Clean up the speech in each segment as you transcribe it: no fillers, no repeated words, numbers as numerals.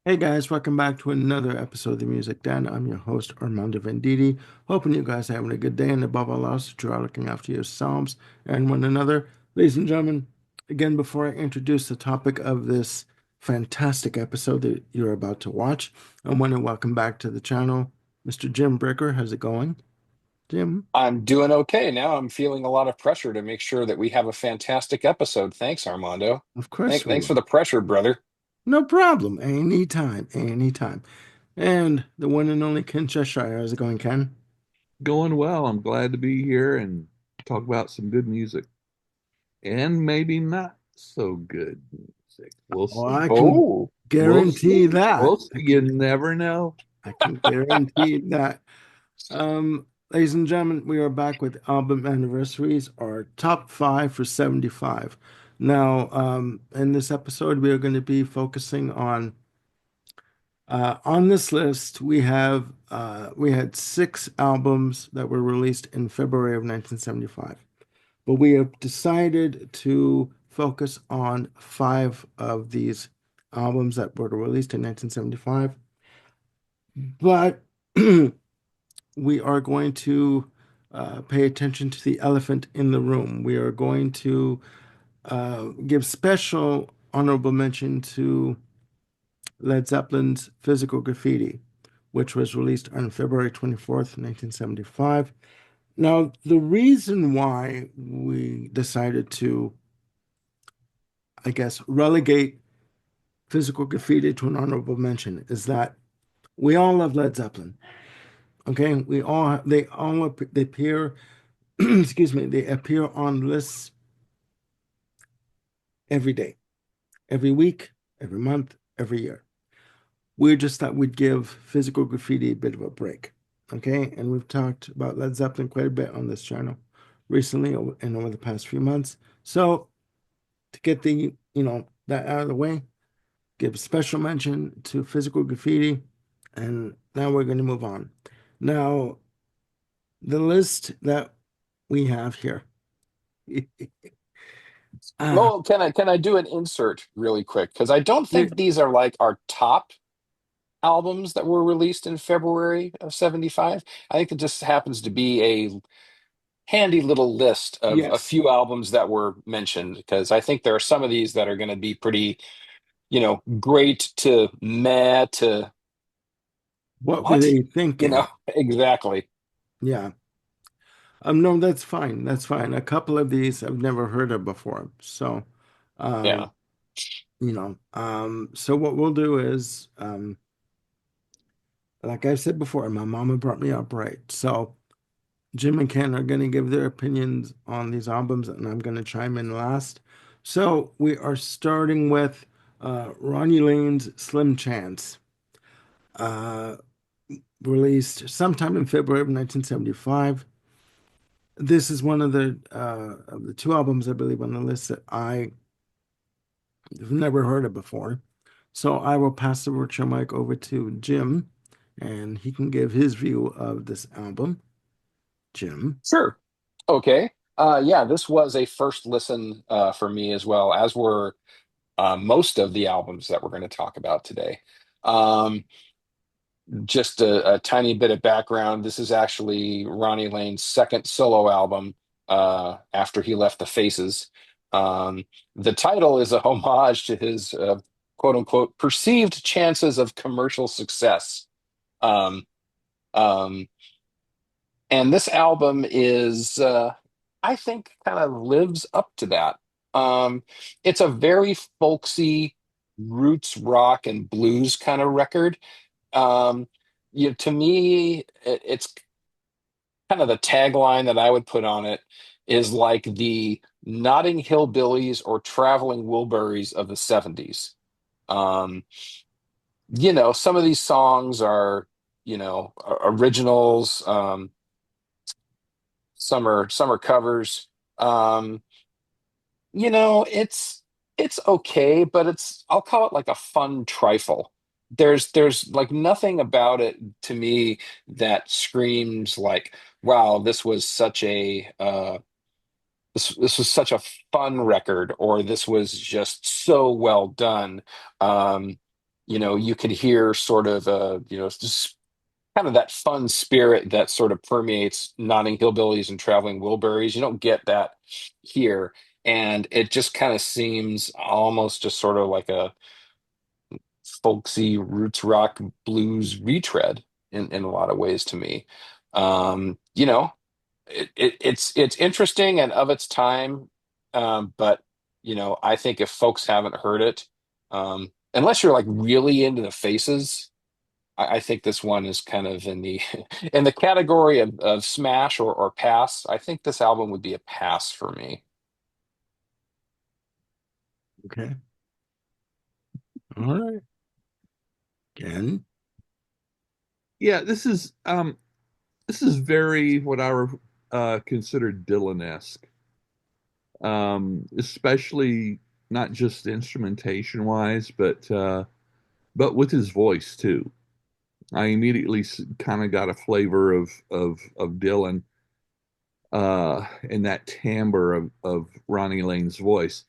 Hey guys, welcome back to another episode of the Music Den. I'm your host, Armando Venditti. Hoping you guys are having a good day and above all else, that you are looking after yourselves and one another. Ladies and gentlemen, again, before I introduce the topic of this fantastic episode that you're about to watch, I want to welcome back to the channel Mr. Jim Bricker. How's it going? Jim? I'm doing okay now. I'm feeling a lot of pressure to make sure that we have a fantastic episode. Thanks, Armando. Of course we Thanks for will. the pressure, brother. No problem. Anytime, anytime. And the one and only Ken Cheshire. How's it going, Ken? Going well. I'm glad to be here and talk about some good music and maybe not so good music. We'll Oh, see. I can Oh, We'll guarantee see. that. We'll see. You never know. I can guarantee that. Ladies and gentlemen, we are back with album anniversaries, our top five for 75. Now, in this episode, we are going to be focusing on this list. We had six albums that were released in February of 1975, but we have decided to focus on five of these albums that were released in 1975. But we are going to pay attention to the elephant in the room. We are going to give special honorable mention to Led Zeppelin's Physical Graffiti, which was released on February 24th, 1975. Now, the reason why we decided to, I guess, relegate Physical Graffiti to an honorable mention is that we all love Led Zeppelin. Okay, they appear, excuse me, they appear on lists every day, every week, every month, every year. We just thought we'd give Physical Graffiti a bit of a break. Okay, and we've talked about Led Zeppelin quite a bit on this channel recently and over the past few months. So to get that out of the way, give special mention to Physical Graffiti, and now we're going to move on. Now, the list that we have here. uh, Well, can I do an insert really quick? Because I don't yeah, think these are like our top albums that were released in February of 75. I think it just happens to be a handy little list of a yes. few albums that were mentioned, because I think there are some of these that are going to be pretty, great to meh to What were what? they You know, thinking? exactly. Yeah. No, that's fine. That's fine. A couple of these I've never heard of before. So, Yeah. um, so what we'll do is, like I said before, my mama brought me up right. So Jim and Ken are going to give their opinions on these albums, and I'm going to chime in last. So we are starting with Ronnie Lane's Slim Chance, uh, released sometime in February of 1975. This is one of the two albums I believe on the list that I have never heard of before. So I will pass the virtual mic over to Jim, and he can give his view of this album. Jim. Sure. Okay. Yeah, this was a first listen for me as well, as were most of the albums that we're going to talk about today. Um, just a tiny bit of background. This is actually Ronnie Lane's second solo album after he left the Faces. The title is a homage to his quote unquote perceived chances of commercial success. Um, um, and this album is, I think, kind of lives up to that. It's a very folksy roots rock and blues kind of record. Um, to me, it's kind of the tagline that I would put on it is like the Notting Hillbillies or Traveling Wilburys of the 70s. Um, some of these songs are, originals. Some are covers. Um, it's okay, but I'll call it like a fun trifle. There's like nothing about it to me that screams like, wow, this was such a fun record, or this was just so well done. Um, you could hear sort of just kind of that fun spirit that sort of permeates Notting Hillbillies and Traveling Wilburys. You don't get that here. And it just kind of seems almost just sort of like a folksy roots rock blues retread in a lot of ways to me. You know, it's interesting and of its time, but I think if folks haven't heard it, unless you're like really into the Faces, I think this one is kind of in the in the category of smash or pass. I think this album would be a pass for me. Okay. All right. Ken. Yeah, this is very what I consider Dylan-esque, especially not just instrumentation wise, but with his voice too. I immediately kind of got a flavor of Dylan and that timbre of Ronnie Lane's voice.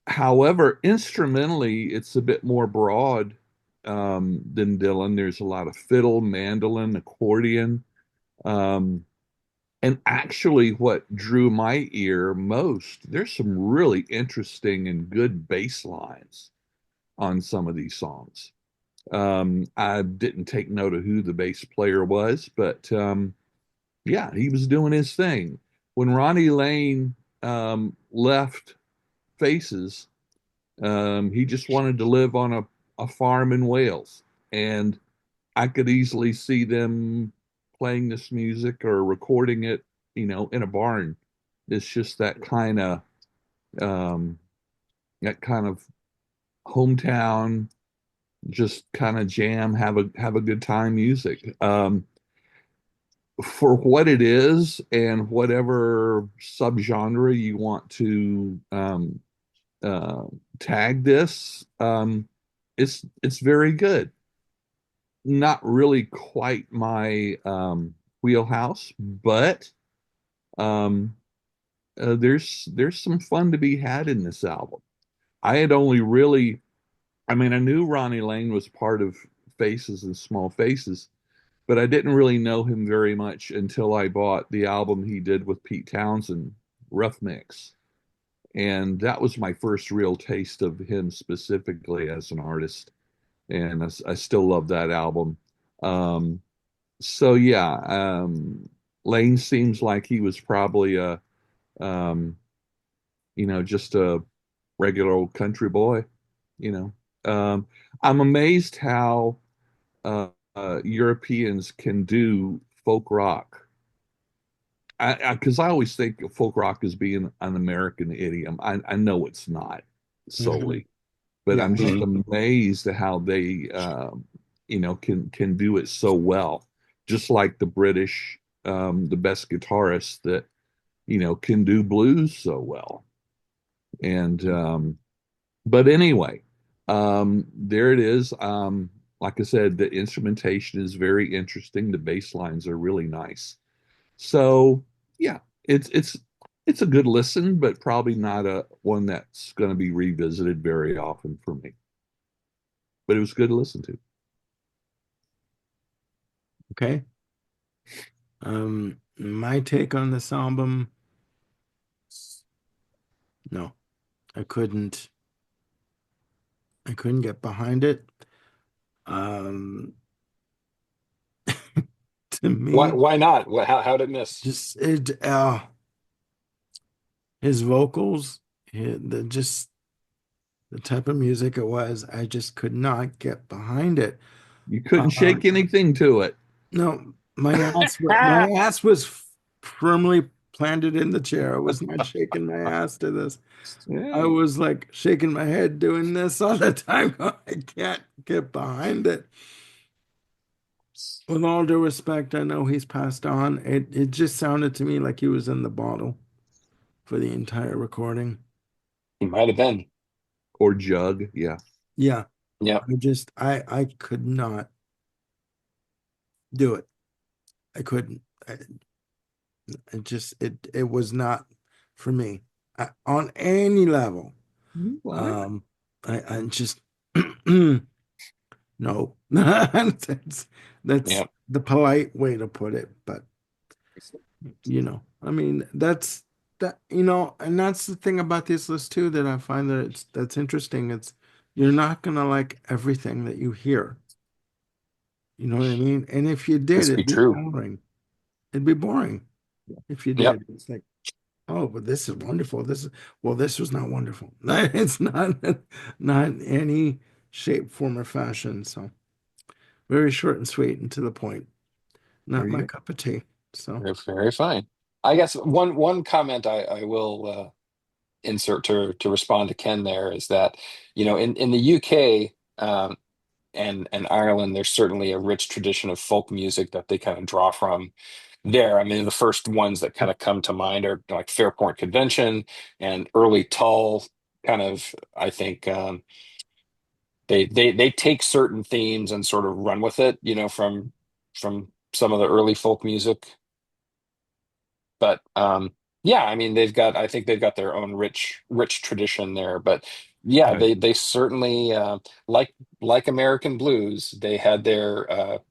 However, instrumentally, it's a bit more broad than Dylan. There's a lot of fiddle, mandolin, accordion. Um, and actually, what drew my ear most, there's some really interesting and good bass lines on some of these songs. I didn't take note of who the bass player was, but yeah, he was doing his thing. When Ronnie Lane left Faces, he just wanted to live on a farm in Wales. And I could easily see them playing this music or recording it, in a barn. It's just um, that kind of hometown, just kind of jam, have a good time music. For what it is and whatever subgenre you want to uh, tag this, it's very good. Not really quite my wheelhouse, but um, there's some fun to be had in this album. I had only really, I mean, I knew Ronnie Lane was part of Faces and Small Faces, but I didn't really know him very much until I bought the album he did with Pete Townsend, Rough Mix. And that was my first real taste of him specifically as an artist. And I still love that album. Um, so yeah, Lane seems like he was probably um, just a regular old country boy, you know. Um, I'm amazed how Europeans can do folk rock. Because I always think of folk rock as being an American idiom. I know it's not Mhm. solely, but Yeah. I'm just amazed at how they, can do it so well. Just like the British, the best guitarists that can do blues so well. And but anyway, there it is. Like I said, the instrumentation is very interesting. The bass lines are really nice. So yeah, it's a good listen, but probably not a one that's going to be revisited very often for me. But it was good to listen to. Okay. My take on this album, no, I couldn't I couldn't get behind it. Um, to Why me, why not? How did it miss? just his vocals, just the type of music it was, I just could not get behind it. You couldn't Um, shake anything to it. no, my ass was firmly planted in the chair. I was not shaking my ass to this. I Hey, was like shaking my head doing this all the time. I can't get behind it. With all due respect, I know he's passed on. It just sounded to me like he was in the bottle for the entire recording. He might have been. or jug, yeah. Yeah, Yeah. I could not do it. I couldn't. It was not for me on any level. Why not? Um, I just No. That's Yeah, the polite way to put it, but I mean, and that's the thing about this list too that I find that that's interesting. It's you're not gonna like everything that you hear. You know what I mean? And if you did, this be it'd be true. boring. It'd be boring if you Yep. did. It's like, oh, but this is wonderful. This was not wonderful. It's not in any shape, form, or fashion. So very short and sweet and to the point. There Not you my go. cup of tea. So Very, very fine. I guess one comment I will insert to respond to Ken there is that, in the UK, and Ireland, there's certainly a rich tradition of folk music that they kind of draw from there. I mean, the first ones that kind of come to mind are like Fairport Convention and early Tull kind of, I think, they take certain themes and sort of run with it, from some of the early folk music. But yeah, I mean, I think they've got their own rich tradition there. But yeah, Right. they certainly, like American blues, they had their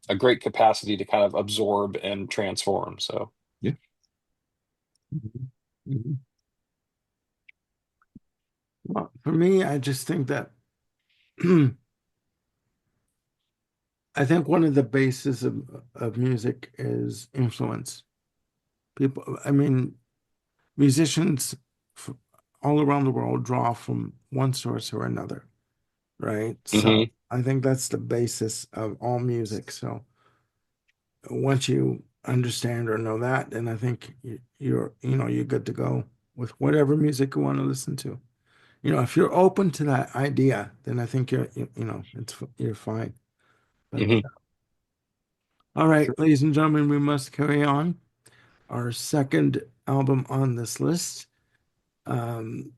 a great capacity to kind of absorb and transform. So Yeah. Mhm. Mhm. well, for me, I just think that I think one of the bases of music is influence. People, I mean, musicians f all around the world draw from one source or another, right? So hmm I think that's the basis of all music. So once you understand or know that, then I think you're good to go with whatever music you want to listen to. If you're open to that idea, then I think you're fine. But hmm all right, Sure. ladies and gentlemen, we must carry on. Our second album on this list, um,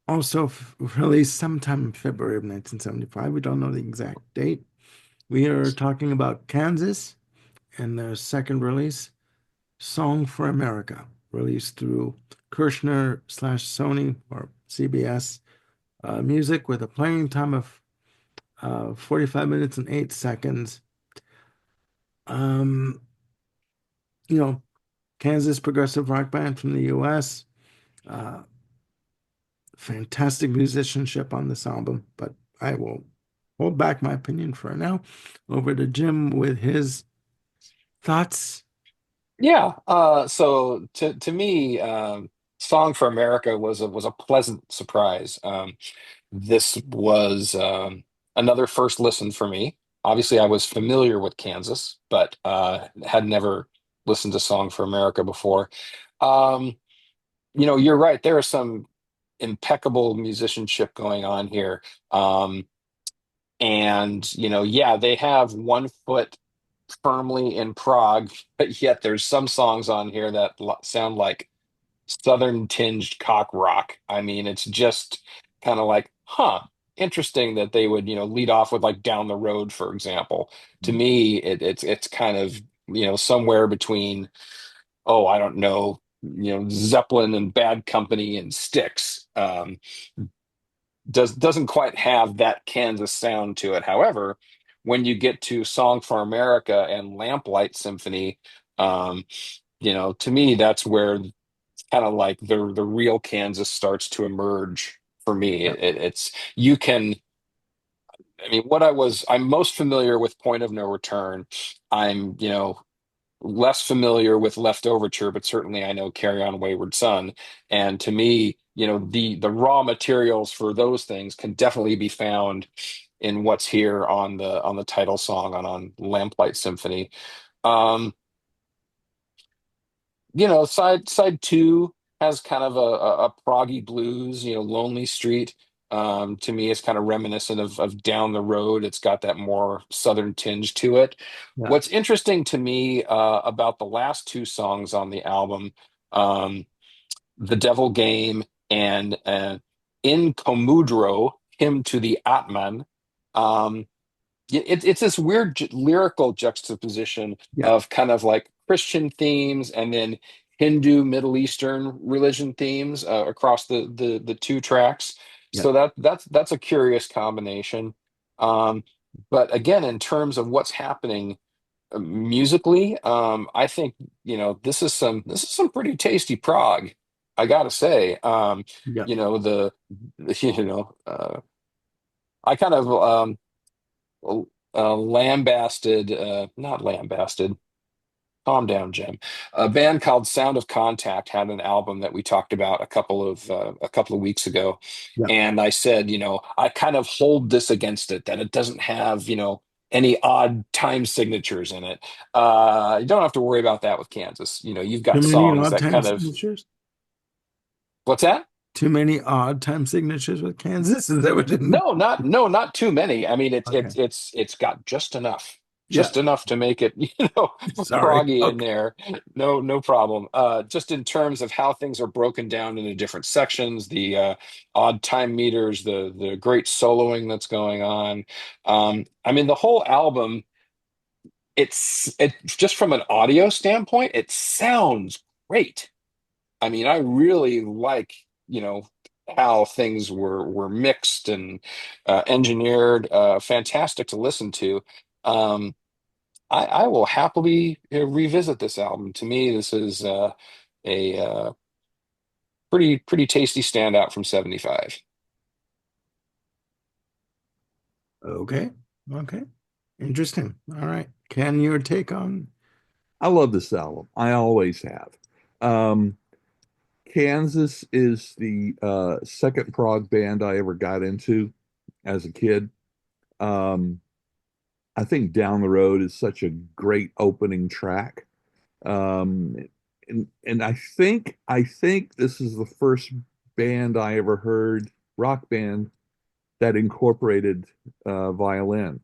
also released sometime in February of 1975. We don't know the exact date. We are talking about Kansas and their second release, Song for America, released through Kirshner/Sony or CBS Music with a playing time of 45 minutes and 8 seconds. Um, you know, Kansas progressive rock band from the US. Uh, Fantastic musicianship on this album, but I will hold back my opinion for now. Over to Jim with his thoughts. Yeah. So to me, Song for America was a pleasant surprise. This was another first listen for me. Obviously, I was familiar with Kansas, but had never listened to Song for America before. Um, you're right. There is some impeccable musicianship going on here. And, yeah, they have one foot firmly in Prague, but yet there's some songs on here that sound like southern tinged cock rock. I mean, it's just kind of like, huh, interesting that they would, lead off with like Down the Road, for example. To me, it's kind of, somewhere between, oh, I don't know, Zeppelin and Bad Company and Styx. Doesn't quite have that Kansas sound to it. However, when you get to Song for America and Lamplight Symphony, um, to me, that's where kind of like the real Kansas starts to emerge for me. Yeah, It's you can. I mean, I'm most familiar with Point of No Return. I'm, less familiar with Left Overture, but certainly I know Carry On Wayward Son. And to me, the raw materials for those things can definitely be found in what's here on the title song on Lamplight Symphony. Um, side two has kind of a proggy blues, Lonely Street. To me, is kind of reminiscent of Down the Road. It's got that more southern tinge to it. yeah, What's interesting to me about the last two songs on the album, um, The Devil Game and In Comudro, Hymn to the Atman, um, it's this weird lyrical juxtaposition yeah, of kind of like Christian themes and then Hindu Middle Eastern religion themes across the two tracks. yeah. So that's a curious combination. Um, But again, in terms of what's happening musically, I think, this is some pretty tasty prog, I gotta say. Yeah. You know, you know, I kind of lambasted, not lambasted. Calm down, Jim. A band called Sound of Contact had an album that we talked about a couple of weeks ago, Yeah. and I said, I kind of hold this against it, that it doesn't have, any odd time signatures in it. You don't have to worry about that with Kansas. You've Too got many songs odd that time kind of, signatures? what's that? Too many odd time signatures with Kansas? Is that what it No, not too many. I mean, it's Okay. it's it's it's got Yeah. just enough to make it, Sorry. proggy in Okay. there. No problem. Just in terms of how things are broken down into different sections, the odd time meters, the great soloing that's going on. I mean, the whole album, it just from an audio standpoint, it sounds great. I mean, I really like, how things were mixed and engineered. Fantastic to listen to. Um, I will happily revisit this album. To me, this is a pretty tasty standout from '75. Okay. Okay. Interesting. All right. Ken, your take on? I love this album. I always have. Um, Kansas is the second prog band I ever got into as a kid. Um, I think Down the Road is such a great opening track. Um, and I think this is the first band I ever heard, rock band, that incorporated violin.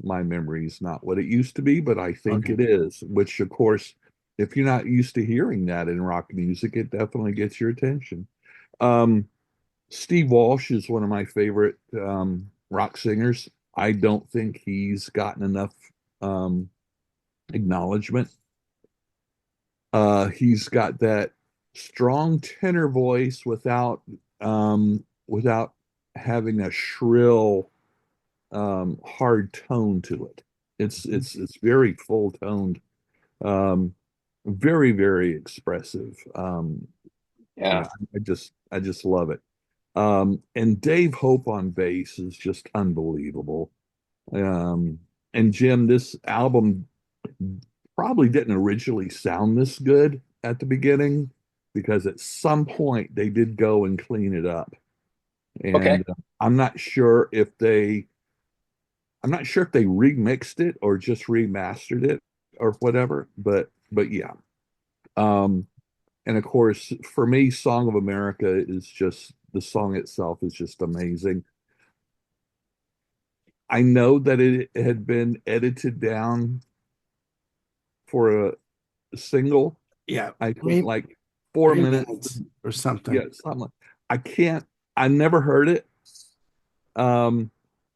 My memory is not what it used to be, but I think Okay. it is, which of course, if you're not used to hearing that in rock music, it definitely gets your attention. Um, Steve Walsh is one of my favorite rock singers. I don't think he's gotten enough um, acknowledgement. He's got that strong tenor voice without having a shrill, hard tone to it. It's very full toned, um, very very expressive. Yeah. I just love it. And Dave Hope on bass is just unbelievable. Um, and Jim, this album probably didn't originally sound this good at the beginning because at some point they did go and clean it up. Okay. And I'm not sure if they I'm not sure if they remixed it or just remastered it or whatever, but yeah. Um, and of course, for me, Song of America is just the song itself is just amazing. I know that it had been edited down for a single. Yeah. I think Three, like 4 minutes. minutes or something. Yeah, something like I can't I never heard it. Um,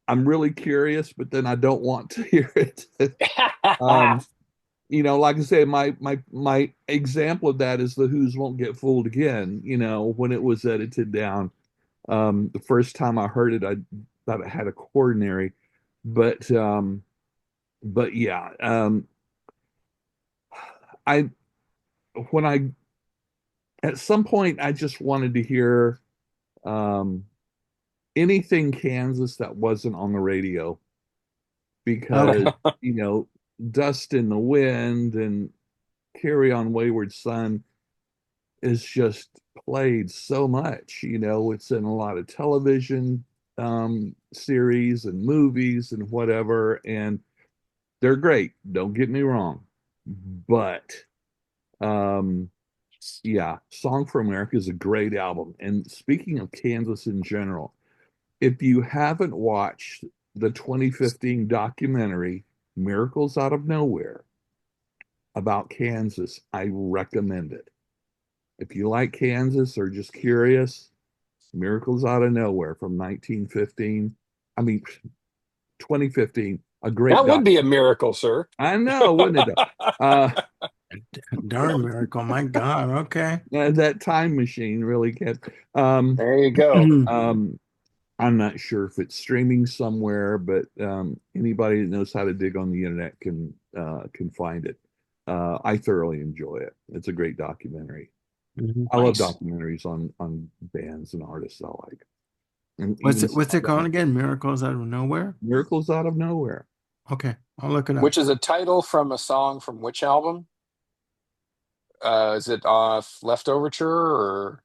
I'm really curious, but then I don't want to hear it. Um, like I say, my example of that is the Who's Won't Get Fooled Again. When it was edited down, the first time I heard it, I thought it had a coronary, but yeah, I when I at some point I just wanted to hear um, anything Kansas that wasn't on the radio because Okay. you know Dust in the Wind and Carry On Wayward Son is just played so much. It's in a lot of television series and movies and whatever, and they're great. Don't get me wrong, but um, yeah, Song for America is a great album. And speaking of Kansas in general, if you haven't watched the 2015 documentary Miracles Out of Nowhere about Kansas, I recommend it. If you like Kansas or just curious, Miracles Out of Nowhere from 1915, I mean 2015, a great That would doc. be a miracle, sir. I know, wouldn't it? Uh, Darn miracle. My God. Okay. that time machine really kept. Um, There you go. um, I'm not sure if it's streaming somewhere, but anybody that knows how to dig on the internet can find it. I thoroughly enjoy it. It's a great documentary. Mhm. I love Nice. documentaries on bands and artists I like, and What's even it some what's it I called don't. again? Miracles Out of Nowhere? Miracles out of nowhere. Okay, I'll look it up. Which is a title from a song from which album? Is it off Leftoverture or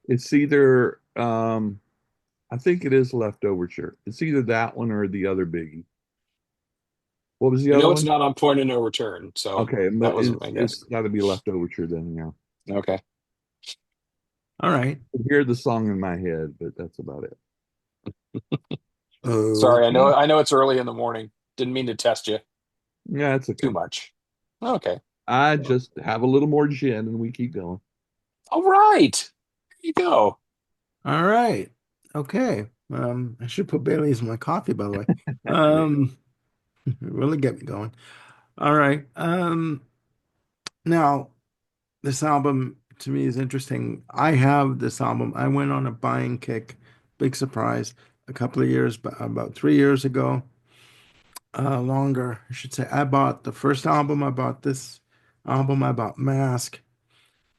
It's either I think it is Leftoverture. It's either that one or the other biggie. What was the I other know it's one? not on Point of No Return, so Okay, that but was my it's guess. got to be Leftoverture then. Yeah, Okay. All right. I could hear the song in my head, but that's about it. Sorry, Okay. I know it's early in the morning. Didn't mean to test you Yeah, it's too okay. much. Okay. I just have a little more gin and we keep going. All right. There you go. All right. Okay. I should put Bailey's in my coffee, by the way. There you go. Um, really get me going. All right. Now this album to me is interesting. I have this album. I went on a buying kick, big surprise, a couple of years, about 3 years ago, longer, I should say. I bought the first album. I bought this album. I bought Mask.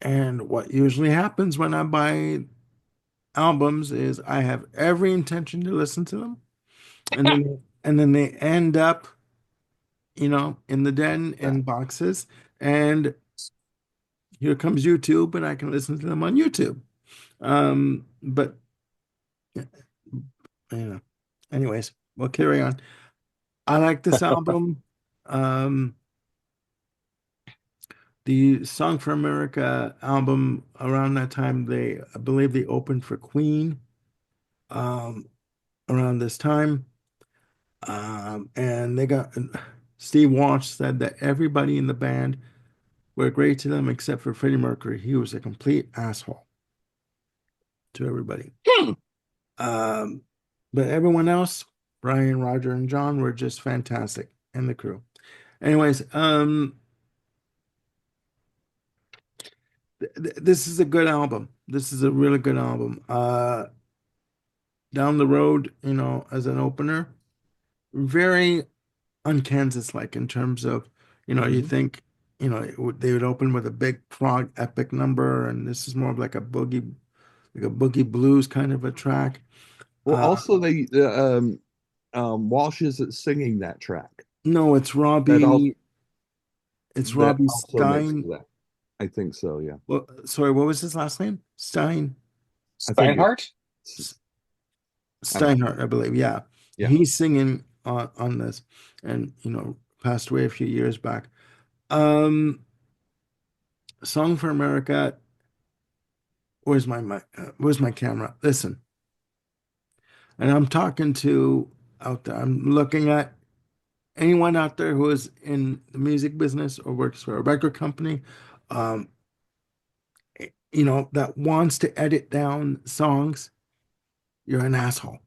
And what usually happens when I buy albums is I have every intention to listen to them, and then they end up, in the den Yeah. in boxes, and here comes YouTube, and I can listen to them on YouTube. But you know, anyways, we'll carry on. I like this album. Um, the Song for America album around that time, I believe they opened for Queen, um, around this time. And Steve Walsh said that everybody in the band were great to them except for Freddie Mercury. He was a complete asshole to everybody. Hmm. Um, but everyone else, Brian, Roger, and John, were just fantastic, and the crew. Anyways, this is a good album. This is a really good album. Down the road, as an opener, very un-Kansas-like in terms of, you Mhm. think, they would open with a big prog epic number, and this is more of like a boogie blues kind of a track. Well, Uh, also Walsh isn't singing that track. no, it's That also Robbie. It's that Robbie also makes Stein. that. I think so. Yeah, Well, sorry, what was his last name? Stein. I think Steinhardt? it's. S- I don't know. Steinhardt, I believe. Yeah, Yeah. he's singing on this, and passed away a few years back. Um, Song for America. Where's my camera? Listen, and I'm talking to out there. I'm looking at anyone out there who is in the music business or works for a record company, um, that wants to edit down songs. You're an asshole.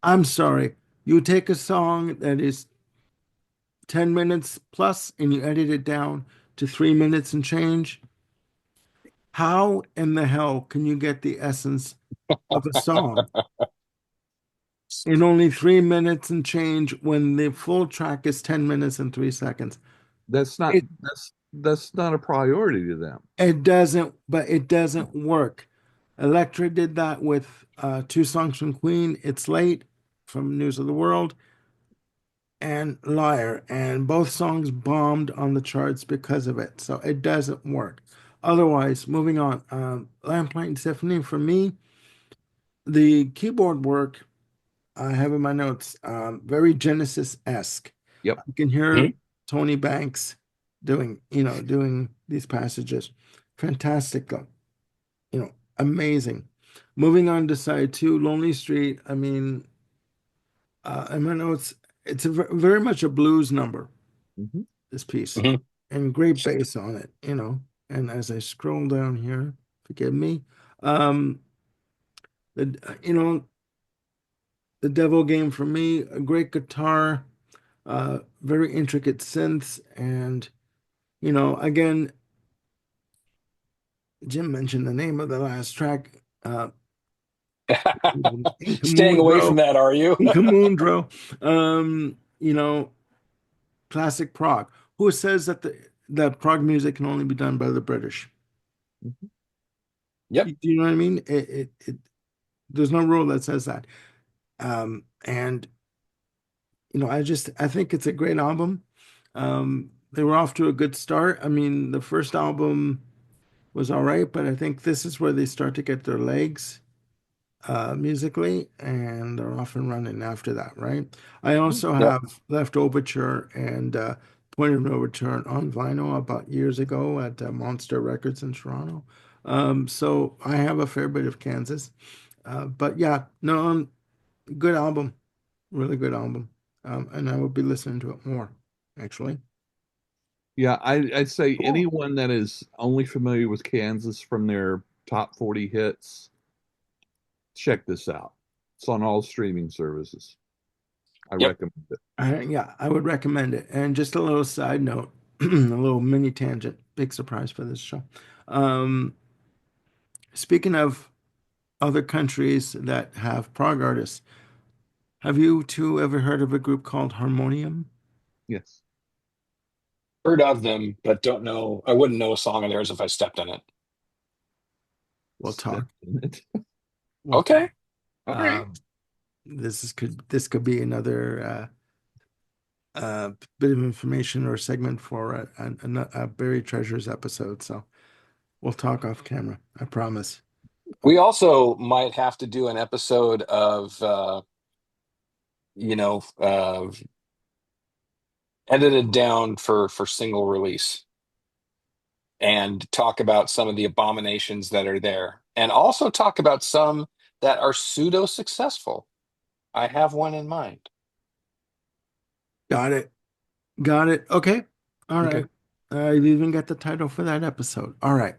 I'm sorry. You take a song that is 10 minutes plus and you edit it down to 3 minutes and change. How in the hell can you get the essence of a song in only 3 minutes and change when the full track is 10 minutes and 3 seconds? That's not It that's not a priority to them. it doesn't work. Electra did that with two songs from Queen, It's Late from News of the World, and Liar, and both songs bombed on the charts because of it. So it doesn't work. Otherwise, moving on, Lamplight and Symphony for me, the keyboard work I have in my notes, very Genesis-esque. Yep. I can hear Mhm. Tony Banks doing these passages. Fantastic, amazing. Moving on to side two, Lonely Street. I mean, in my notes, it's very much a blues number, Hmm. this piece, Mhm. and great bass on it. And as I scroll down here, forgive me, um, the Devil Game for me, a great guitar, very intricate synths, and again, Jim mentioned the name of the last track. Inca Staying away from Mundo, that, are you? Inca Mundo, you know, classic prog. Who says that that prog music can only be done by the British? Yep. Do you know what I mean? There's no rule that says that. And I think it's a great album. They were off to a good start. I mean, the first album was all right, but I think this is where they start to get their legs musically, and they're off and running after that, right? I also Yep. have Left Overture and Point of No Return on vinyl about years ago at Monster Records in Toronto. So I have a fair bit of Kansas. But yeah, no, good album, really good album. And I will be listening to it more, actually. Yeah, I'd say Cool. anyone that is only familiar with Kansas from their top 40 hits, check this out. It's on all streaming services. I Yep. recommend it. Yeah, I would recommend it. And just a little side note, a little mini tangent, big surprise for this show. Um, Speaking of other countries that have prog artists, have you two ever heard of a group called Harmonium? Yes. Heard of them, but don't know. I wouldn't know a song of theirs if I stepped in it. We'll Step talk. in it. We'll talk. Okay. All right. Um, this could be another bit of information or segment for a buried treasures episode. So we'll talk off camera. I promise. We also might have to do an episode of, edited down for single release and talk about some of the abominations that are there, and also talk about some that are pseudo successful. I have one in mind. Got it. Got it. Okay. All Okay. right. I've even got the title for that episode. All right.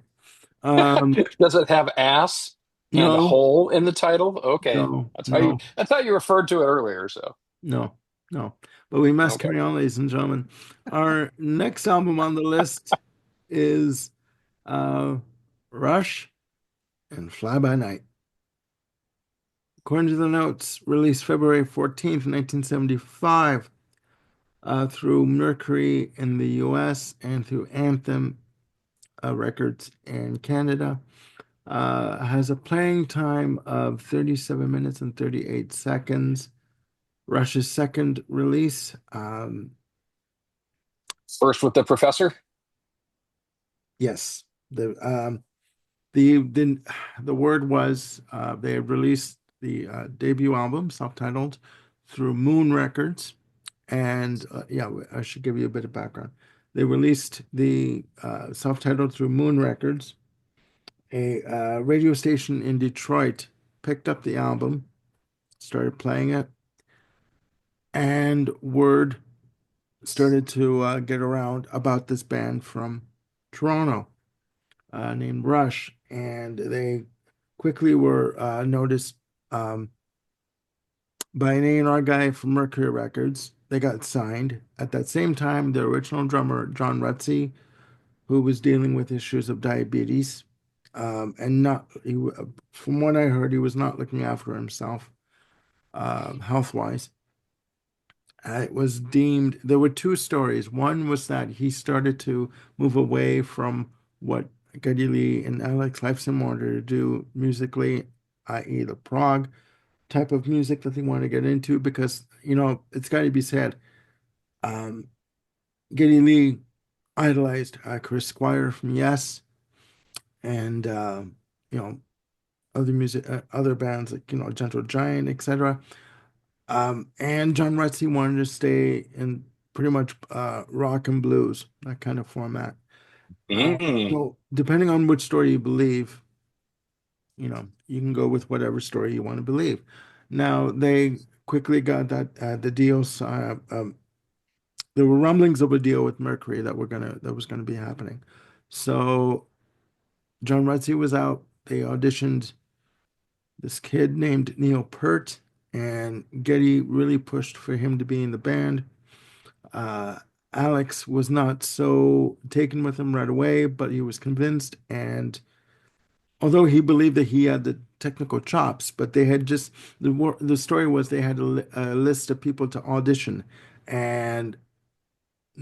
Um, Does it have ass and no, hole in the title? Okay. no, That's how you no, that's how you referred to it earlier, so no, no. But we must okay. carry on, ladies and gentlemen. Our next album on the list is uh, Rush and Fly By Night. According to the notes, released February 14th, 1975, through Mercury in the US and through Anthem Records in Canada. Has a playing time of 37 minutes and 38 seconds. Rush's second release. First with the professor. Yes, the the word was they had released the debut album, self-titled, through Moon Records, and yeah, I should give you a bit of background. They released the self-titled through Moon Records. A radio station in Detroit picked up the album, started playing it, and word started to get around about this band from Toronto named Rush, and they quickly were noticed um, by an A&R guy from Mercury Records. They got signed. At that same time, the original drummer, John Rutsey, who was dealing with issues of diabetes, and not, from what I heard, he was not looking after himself health-wise. It was deemed, there were two stories. One was that he started to move away from what Geddy Lee and Alex Lifeson wanted to do musically, i.e., the prog type of music that they want to get into, because, it's got to be said, um, Geddy Lee idolized Chris Squire from Yes, and, you know, other bands like, Gentle Giant, etc. And John Rutsey wanted to stay in pretty much rock and blues, that kind of format. Mm. So depending on which story you believe, you can go with whatever story you want to believe. Now they quickly got the deals. There were rumblings of a deal with Mercury that was gonna be happening. So John Rutsey was out. They auditioned this kid named Neil Peart, and Getty really pushed for him to be in the band. Uh, Alex was not so taken with him right away, but he was convinced. And although he believed that he had technical chops, but they had just the story was they had a list of people to audition, and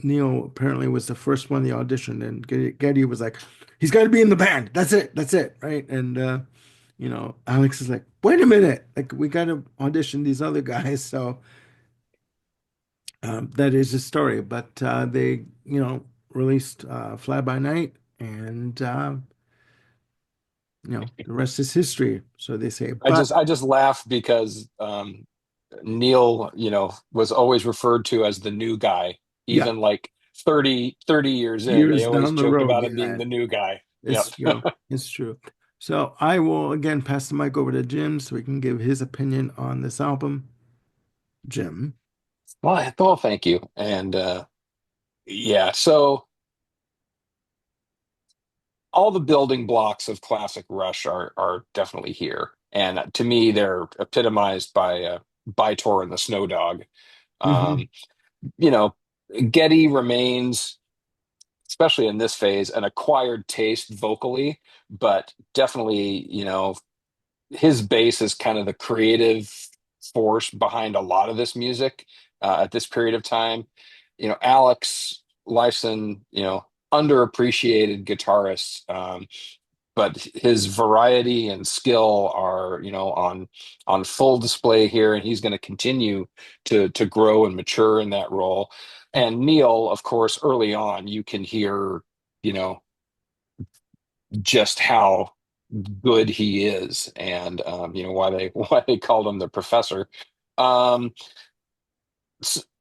Neil apparently was the first one they auditioned, and Getty was like, "He's got to be in the band. That's it, right?" And Alex is like, "Wait a minute, like we got to audition these other guys." So that is the story, but they released Fly By Night, and the rest is history, so they say. But I just laugh because Neil, was always referred to as the new guy, yeah, even like 30 years in. They years always down the joked road, about him being yeah, the new guy. Yeah. it's true. It's true. So I will again pass the mic over to Jim so he can give his opinion on this album. Jim. Well, thank you. And yeah, so all the building blocks of classic Rush are definitely here. And to me, they're epitomized by Bytor and the Snow Dog. Hmm. Um, you know, Getty remains, especially in this phase, an acquired taste vocally, but definitely, his bass is kind of the creative force behind a lot of this music at this period of time. Alex Lifeson, underappreciated guitarist, but his variety and skill are, on full display here, and he's going to continue to grow and mature in that role. And Neil, of course, early on, you can hear, you know, just how good he is, and why they why they called him the professor. Um,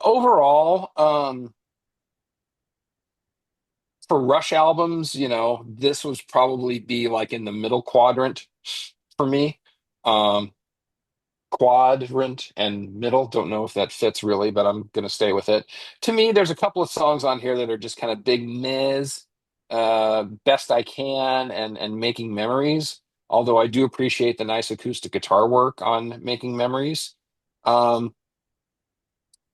Overall, for Rush albums, this was probably be like in the middle quadrant for me. Um, Quadrant and middle. Don't know if that fits really, but I'm gonna stay with it. To me, there's a couple of songs on here that are just kind of big mehs. Best I Can and Making Memories. Although I do appreciate the nice acoustic guitar work on Making Memories. Um,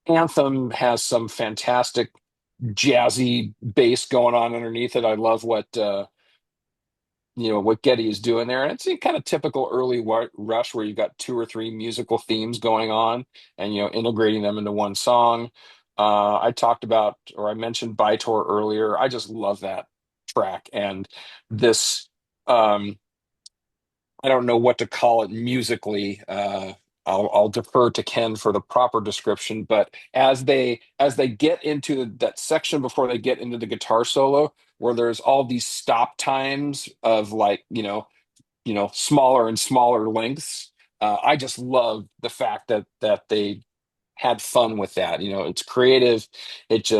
Anthem has some fantastic jazzy bass going on underneath it. I love what Getty is doing there, and it's kind of typical early Rush where you've got two or three musical themes going on, and integrating them into one song. I talked about, or I mentioned Bytor earlier. I just love that track, and this. Um, I don't know what to call it musically. I'll defer to Ken for the proper description, but as they get into that section before they get into the guitar solo, where there's all these stop times of like smaller and smaller lengths. I just love the fact that they had fun with that. It's creative. It's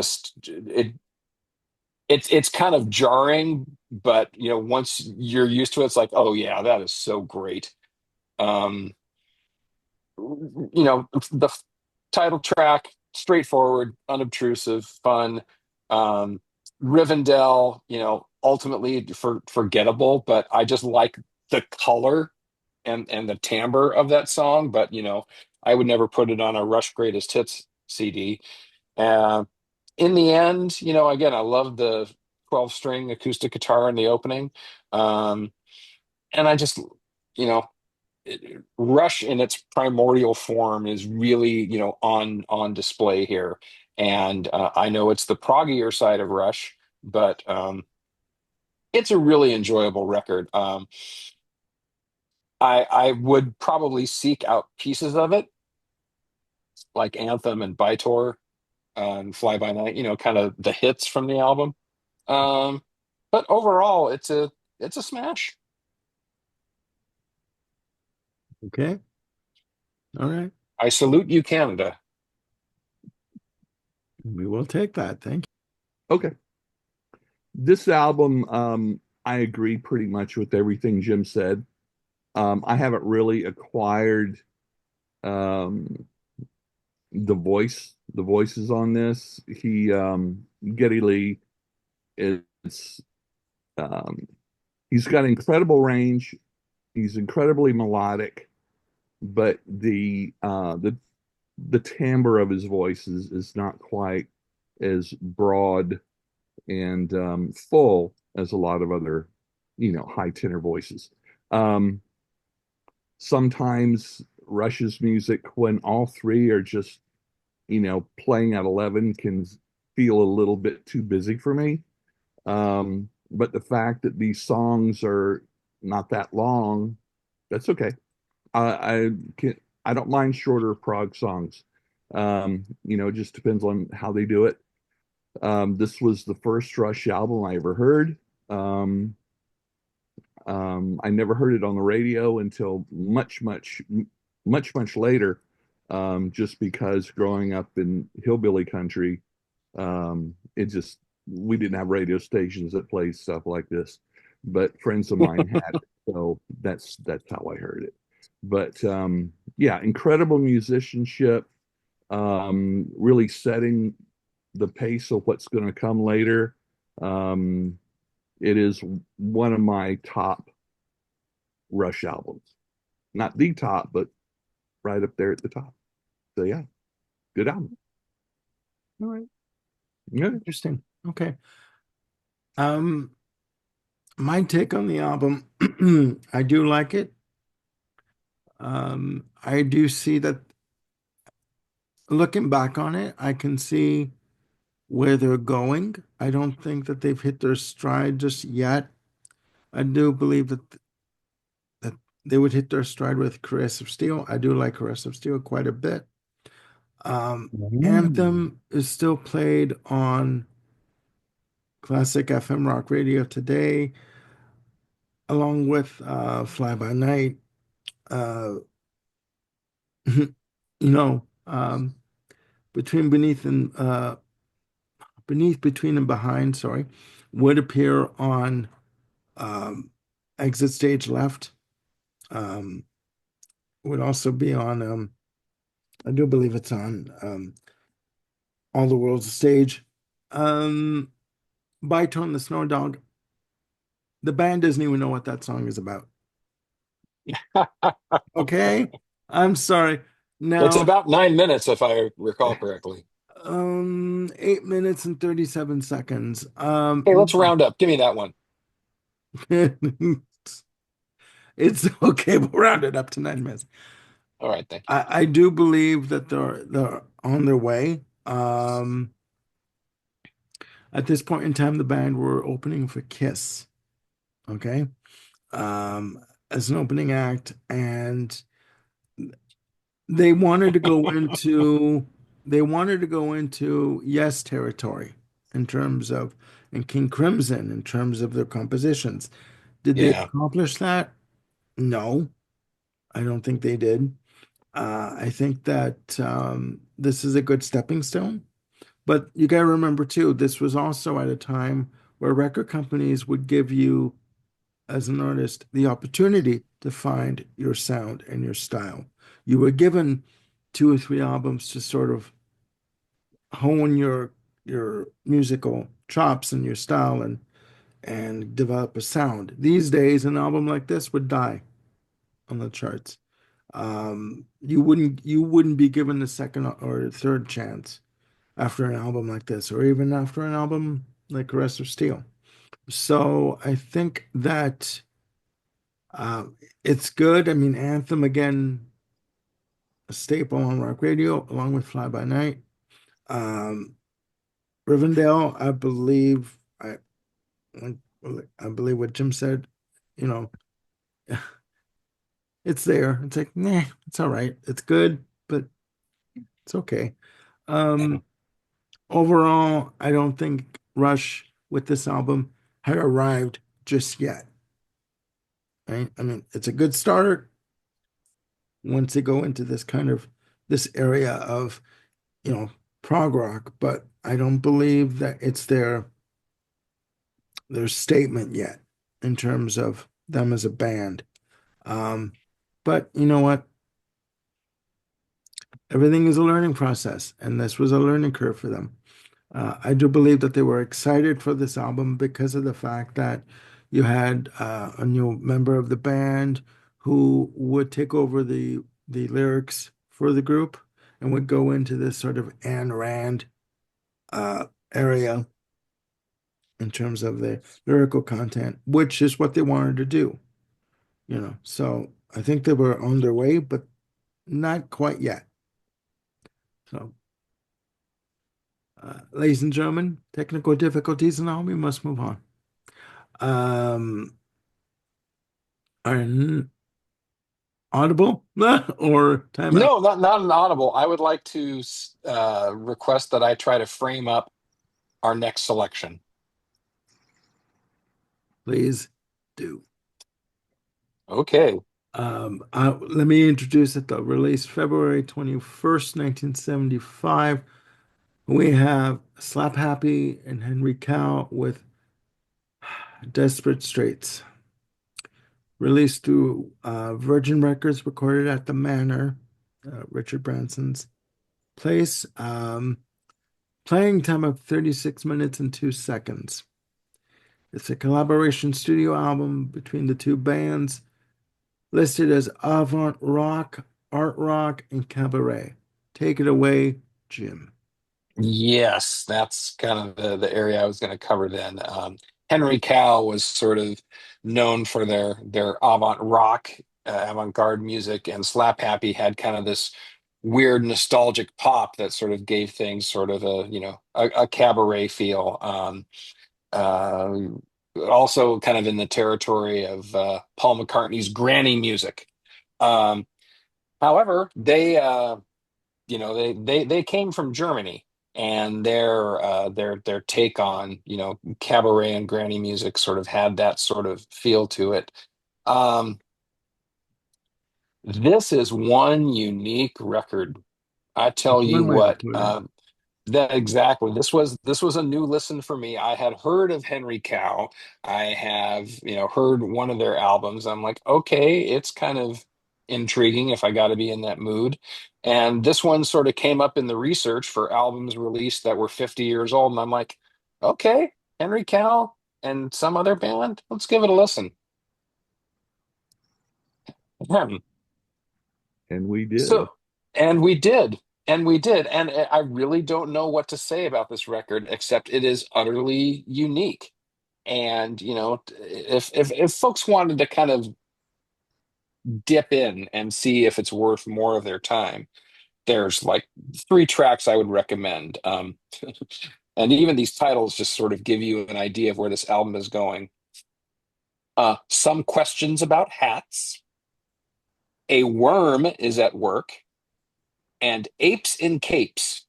kind of jarring, but once you're used to it, it's like, oh yeah, that is so great. Um, the title track, straightforward, unobtrusive, fun. Um, Rivendell, ultimately forgettable, but I just like the color and the timbre of that song. But I would never put it on a Rush Greatest Hits CD. Uh, in the end, again, I love the 12-string acoustic guitar in the opening. Um, and I just, you know, Rush in its primordial form is really, on display here. And I know it's the proggier side of Rush, but it's a really enjoyable record. I would probably seek out pieces of it, like Anthem and Bytor and Fly By Night, kind of the hits from the album. Um, but overall, it's a smash. Okay. All right. I salute you, Canada. We will take that. Thank Okay. This album, I agree pretty much with everything Jim said. I haven't really acquired um, the voices on this. Geddy Lee is, um, he's got incredible range. He's incredibly melodic, but the timbre of his voice is not quite as broad and full as a lot of other, high tenor voices. Um, sometimes Rush's music, when all three are just, playing at 11, can feel a little bit too busy for me. But the fact that these songs are not that long, that's okay. I can I don't mind shorter prog songs. It just depends on how they do it. This was the first Rush album I ever heard. Um, I never heard it on the radio until much later, just because growing up in hillbilly country, it just we didn't have radio stations that played stuff like this, but friends of mine had it, so that's how I heard it. But yeah, incredible musicianship, really setting the pace of what's going to come later. Um, it is one of my top Rush albums. Not the top, but right up there at the top. So yeah, good album. All right. Yeah. Interesting. Okay. Um, my take on the album, I do like it. I do see that looking back on it, I can see where they're going. I don't think that they've hit their stride just yet. I do believe that they would hit their stride with Caress of Steel. I do like Caress of Steel quite a bit. Mm. Anthem is still played on classic FM rock radio today, along with Fly By Night. Uh, you know, between beneath and beneath, between and behind, sorry, would appear on um, exit stage left. Um, would also be on. I do believe it's on All the World's Stage. Um, Bytone the Snow Dog. The band doesn't even know what that song is about. Okay, I'm sorry. It's Now, about 9 minutes, if I recall correctly. 8 minutes and 37 seconds. Hey, let's round up. Give me that one. It's okay. We'll round it up to 9 minutes. All right, thank you. I do believe that they're on their way. At this point in time, the band were opening for Kiss, okay, as an opening act, and they wanted to go into they wanted to go into Yes territory in terms of and King Crimson in terms of their compositions. Did they Yeah. accomplish that? No, I don't think they did. I think that this is a good stepping stone. But you got to remember too, this was also at a time where record companies would give you, as an artist, the opportunity to find your sound and your style. You were given 2 or 3 albums to sort of hone your musical chops and your style and develop a sound. These days, an album like this would die on the charts. You wouldn't be given a second or a third chance after an album like this, or even after an album like Rest of Steel. So I think that uh, it's good. I mean, Anthem again, a staple on rock radio, along with Fly By Night. Um, Rivendell, I believe what Jim said. You know, it's there. It's like, nah, it's all right. It's good, but it's okay. Um, Overall, I don't think Rush with this album had arrived just yet. Right? I mean, it's a good start once they go into this area of, you know, prog rock, but I don't believe that it's their statement yet in terms of them as a band. Um, but you know what? Everything is a learning process, and this was a learning curve for them. I do believe that they were excited for this album because of the fact that you had a new member of the band who would take over the lyrics for the group and would go into this sort of Ayn Rand uh, area in terms of the lyrical content, which is what they wanted to do, you know. So I think they were on their way, but not quite yet. So, ladies and gentlemen, technical difficulties and all, we must move on. Um, are audible or timeout? No, not an audible. I would like to request that I try to frame up our next selection. Please do. Okay. Let me introduce it though. Released February 21st, 1975. We have Slap Happy and Henry Cow with Desperate Straits. Released through Virgin Records, recorded at the Manor, Richard Branson's place. Playing time of 36 minutes and 2 seconds. It's a collaboration studio album between the two bands, listed as avant rock, art rock, and cabaret. Take it away, Jim. Yes, that's kind of the area I was going to cover then. Henry Cow was sort of known for their avant rock, avant-garde music, and Slap Happy had kind of this weird nostalgic pop that sort of gave things sort of a cabaret feel. Uh, Also kind of in the territory of Paul McCartney's granny music. Um, However, they came from Germany, and their take on cabaret and granny music sort of had that sort of feel to it. Um, this is one unique record. I tell That's you one way to what, put it. that exactly. This was a new listen for me. I had heard of Henry Cow. I have, heard one of their albums. I'm like, okay, it's kind of intriguing if I got to be in that mood. And this one sort of came up in the research for albums released that were 50 years old. And I'm like, okay, Henry Cow and some other band, let's give it a listen. And we did. So, and we did, and we did, and I really don't know what to say about this record except it is utterly unique. And if folks wanted to kind of dip in and see if it's worth more of their time, there's like three tracks I would recommend. And even these titles just sort of give you an idea of where this album is going. Some questions about hats. A worm is at work, and apes in capes.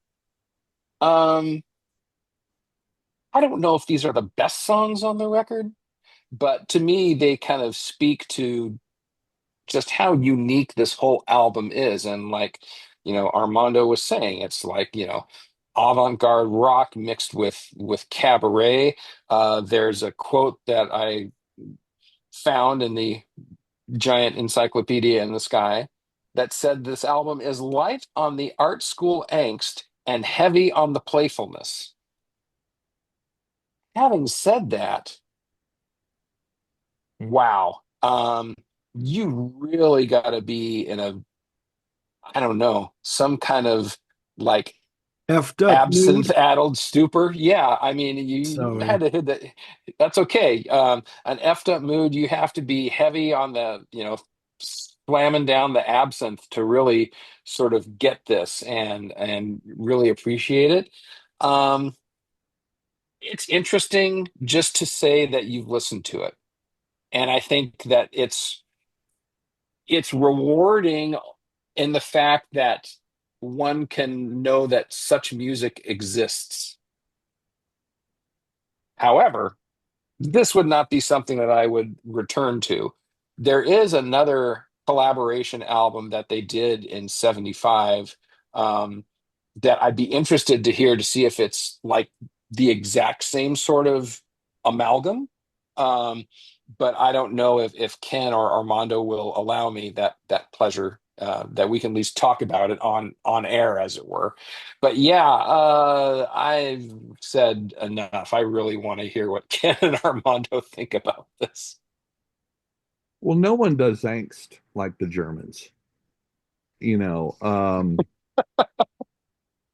Um, I don't know if these are the best songs on the record, but to me, they kind of speak to just how unique this whole album is. And like, Armando was saying, it's like, avant-garde rock mixed with cabaret. There's a quote that I found in the giant encyclopedia in the sky that said this album is light on the art school angst and heavy on the playfulness. Having said that, wow. You really got to be in I don't know, some kind of like Effed up mood. absinthe-addled stupor. Yeah, I mean, you had Sorry. to hit that. That's okay. An effed up mood, you have to be heavy on the, slamming down the absinthe to really sort of get this and really appreciate it. Um, it's interesting just to say that you've listened to it. And I think that it's rewarding in the fact that one can know that such music exists. However, this would not be something that I would return to. There is another collaboration album that they did in 75, um, that I'd be interested to hear to see if it's like the exact same sort of amalgam. Um, but I don't know if Ken or Armando will allow me that pleasure, that we can at least talk about it on air, as it were. But yeah, I've said enough. I really want to hear what Ken and Armando think about this. Well, no one does angst like the Germans. You know,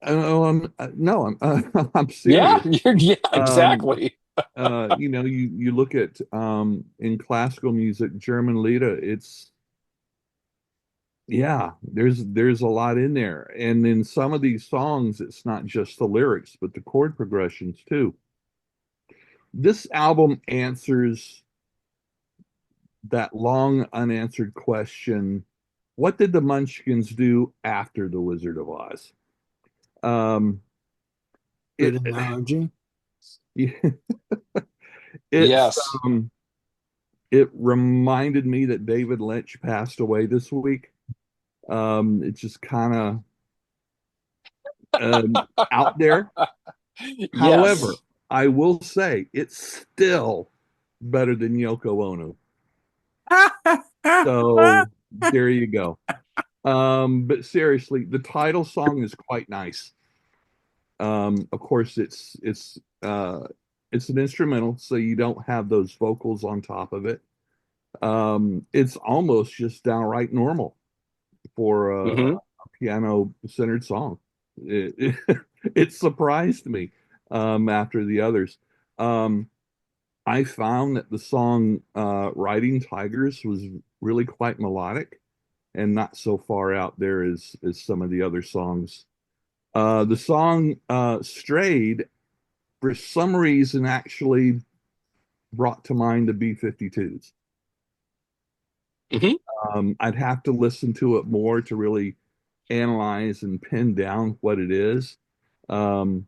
no, I'm Yeah, serious. yeah, Um, exactly. you look at in classical music, German Lieder, Yeah, there's a lot in there. And in some of these songs, it's not just the lyrics, but the chord progressions too. This album answers that long unanswered question, what did the Munchkins do after The Wizard of Oz? Um, Good it analogy. it's Yes. it reminded me that David Lynch passed away this week. It's just kind of out there. However, Yes. I will say it's still better than Yoko Ono. So there you go. But seriously, the title song is quite nice. Of course, it's an instrumental, so you don't have those vocals on top of it. It's almost just downright normal for Hmm. a piano-centered song. It surprised me after the others. Um, I found that the song "Riding Tigers" was really quite melodic and not so far out there as some of the other songs. The song "Strayed" for some reason actually brought to mind the B-52s. Hmm. I'd have to listen to it more to really analyze and pin down what it is. Um,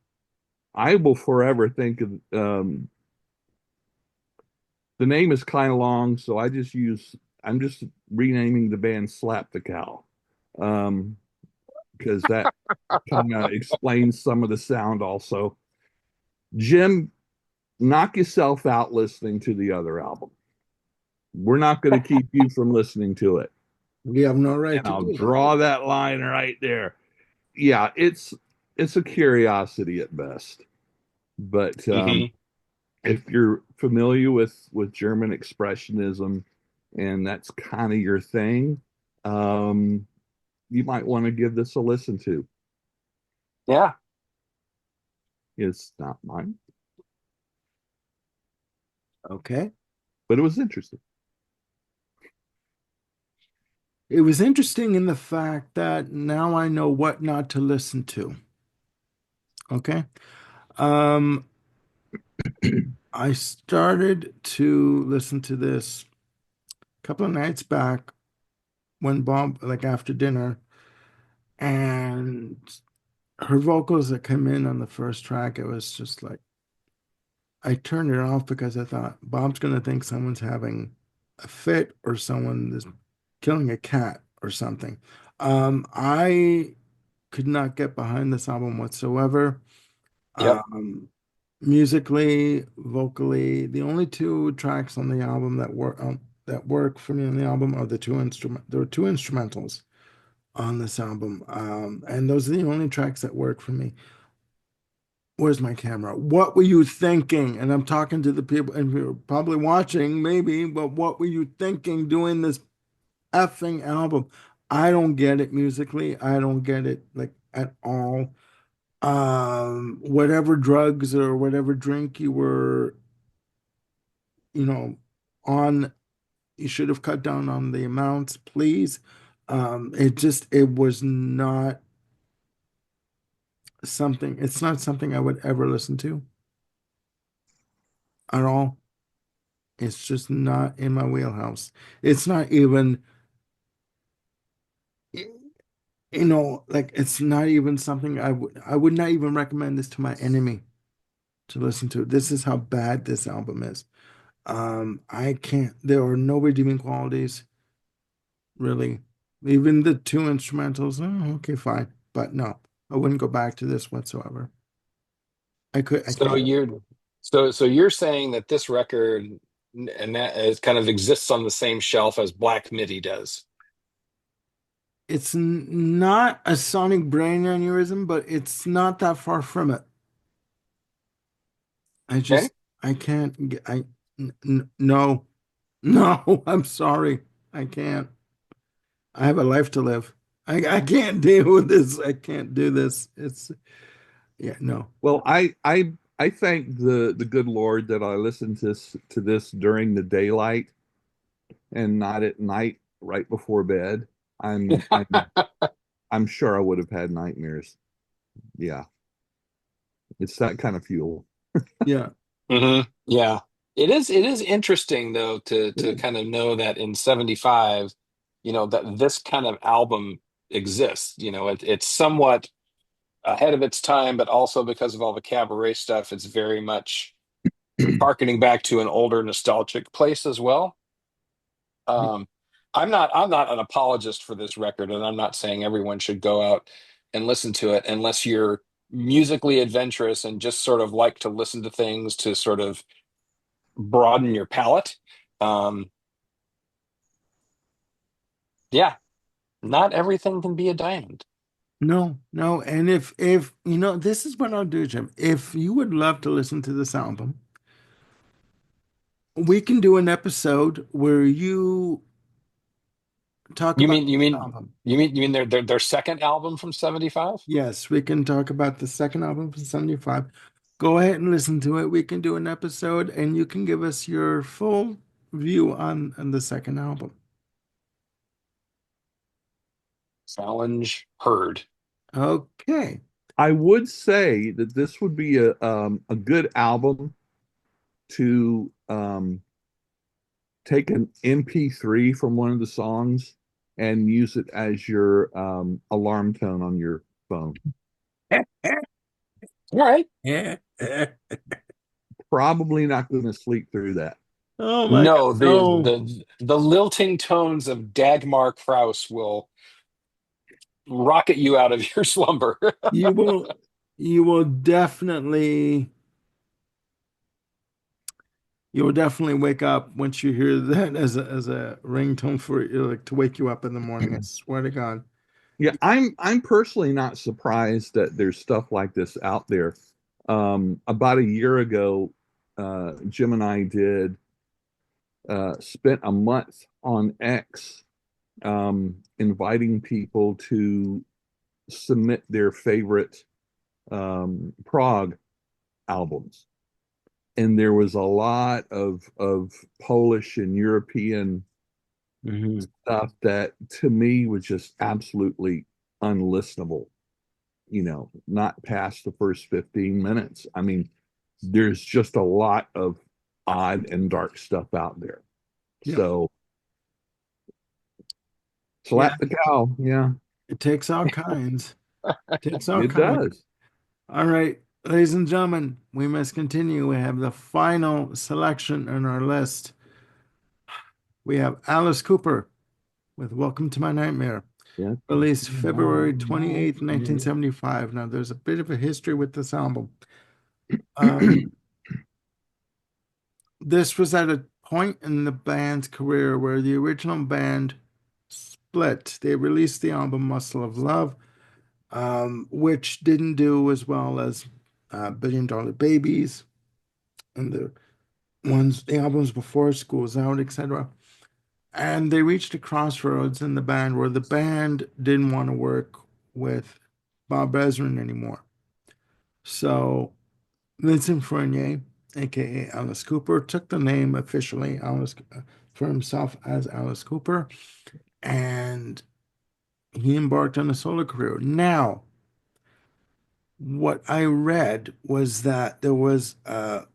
I will forever think of the name is kind of long, so I'm just renaming the band Slap the Cow. Um, because that kind of explains some of the sound also. Jim, knock yourself out listening to the other album. We're not going to keep you from listening to it. We have no right And to I'll do that. draw that line right there. Yeah, it's a curiosity at best. But Hmm. if you're familiar with German expressionism and that's kind of your thing, um, you might want to give this a listen to. Yeah. It's not mine, Okay. but it was interesting. It was interesting in the fact that now I know what not to listen to. Okay. Um, I started to listen to this a couple of nights back when Bob, like after dinner, and her vocals that came in on the first track, it was just like I turned it off because I thought Bob's gonna think someone's having a fit or someone is killing a cat or something. I could not get behind this album whatsoever. Yep. Um, musically, vocally, the only two tracks on the album that work for me on the album are the two instrument. There were two instrumentals on this album, and those are the only tracks that work for me. Where's my camera? What were you thinking? And I'm talking to the people, and you're probably watching, maybe, but what were you thinking doing this effing album? I don't get it musically. I don't get it like at all. Whatever drugs or whatever drink you were, you know, on, you should have cut down on the amounts, please. It was not it's not something I would ever listen to at all. It's just not in my wheelhouse. It's not even, like it's not even something I would not even recommend this to my enemy to listen to. This is how bad this album is. I can't, there are no redeeming qualities, really. Even the two instrumentals, okay, fine. But no, I wouldn't go back to this whatsoever. I So can't. you're saying that this record and that is kind of exists on the same shelf as Black Midi does. It's not a sonic brain aneurysm, but it's not that far from it. I Okay. just, I can't get, no, no, I'm sorry. I can't. I have a life to live. I can't deal with this. I can't do this. Yeah, no. Well, I thank the good Lord that I listened to this during the daylight and not at night right before bed. I'm I'm sure I would have had nightmares. Yeah, it's that kind of fuel. Yeah. Yeah. It is interesting though to kind of know that in 75, that this kind of album exists. It's somewhat ahead of its time, but also because of all the cabaret stuff, it's very much harkening back to an older nostalgic place as well. Um, I'm not an apologist for this record, and I'm not saying everyone should go out and listen to it unless you're musically adventurous and just sort of like to listen to things to sort of broaden your palate. Um, yeah, not everything can be a diamond. No, no. And if this is what I'll do, Jim. If you would love to listen to this album, we can do an episode where you talk You about mean you this mean album. you mean their second album from 75? Yes, we can talk about the second album from 75. Go ahead and listen to it. We can do an episode and you can give us your full view on the second album. Challenge heard. Okay. I would say that this would be a good album to take an MP3 from one of the songs and use it as your alarm tone on your phone. All right. Yeah. Probably not going to sleep through that. Oh my God. No, No, the lilting tones of Dagmar Krause will rocket you out of your slumber. you will you will definitely you'll definitely wake up once you hear that as a ringtone for like to wake you up in the morning. I swear to God. Yeah, I'm personally not surprised that there's stuff like this out there. About a year ago, Jim and I did spent a month on X, inviting people to submit their favorite prog albums, and there was a lot of Polish and European Mhm. stuff that to me was just absolutely unlistenable. Not past the first 15 minutes. I mean, there's just a lot of odd and dark stuff out there. Yeah. So Yeah. slap the cow. Yeah, It takes all kinds. It takes all it kinds. does. All right, ladies and gentlemen, we must continue. We have the final selection on our list. We have Alice Cooper with Welcome to My Nightmare, Yeah. released February 28th, 1975. Now, there's a bit of a history with this album. Um, this was at a point in the band's career where the original band split. They released the album Muscle of Love, which didn't do as well as Billion Dollar Babies and the albums before School's Out, etc. And they reached a crossroads in the band where the band didn't want to work with Bob Ezrin anymore. So Vincent Fournier, aka Alice Cooper, took the name officially Alice for himself as Alice Cooper, and he embarked on a solo career. Now, what I read was that there was a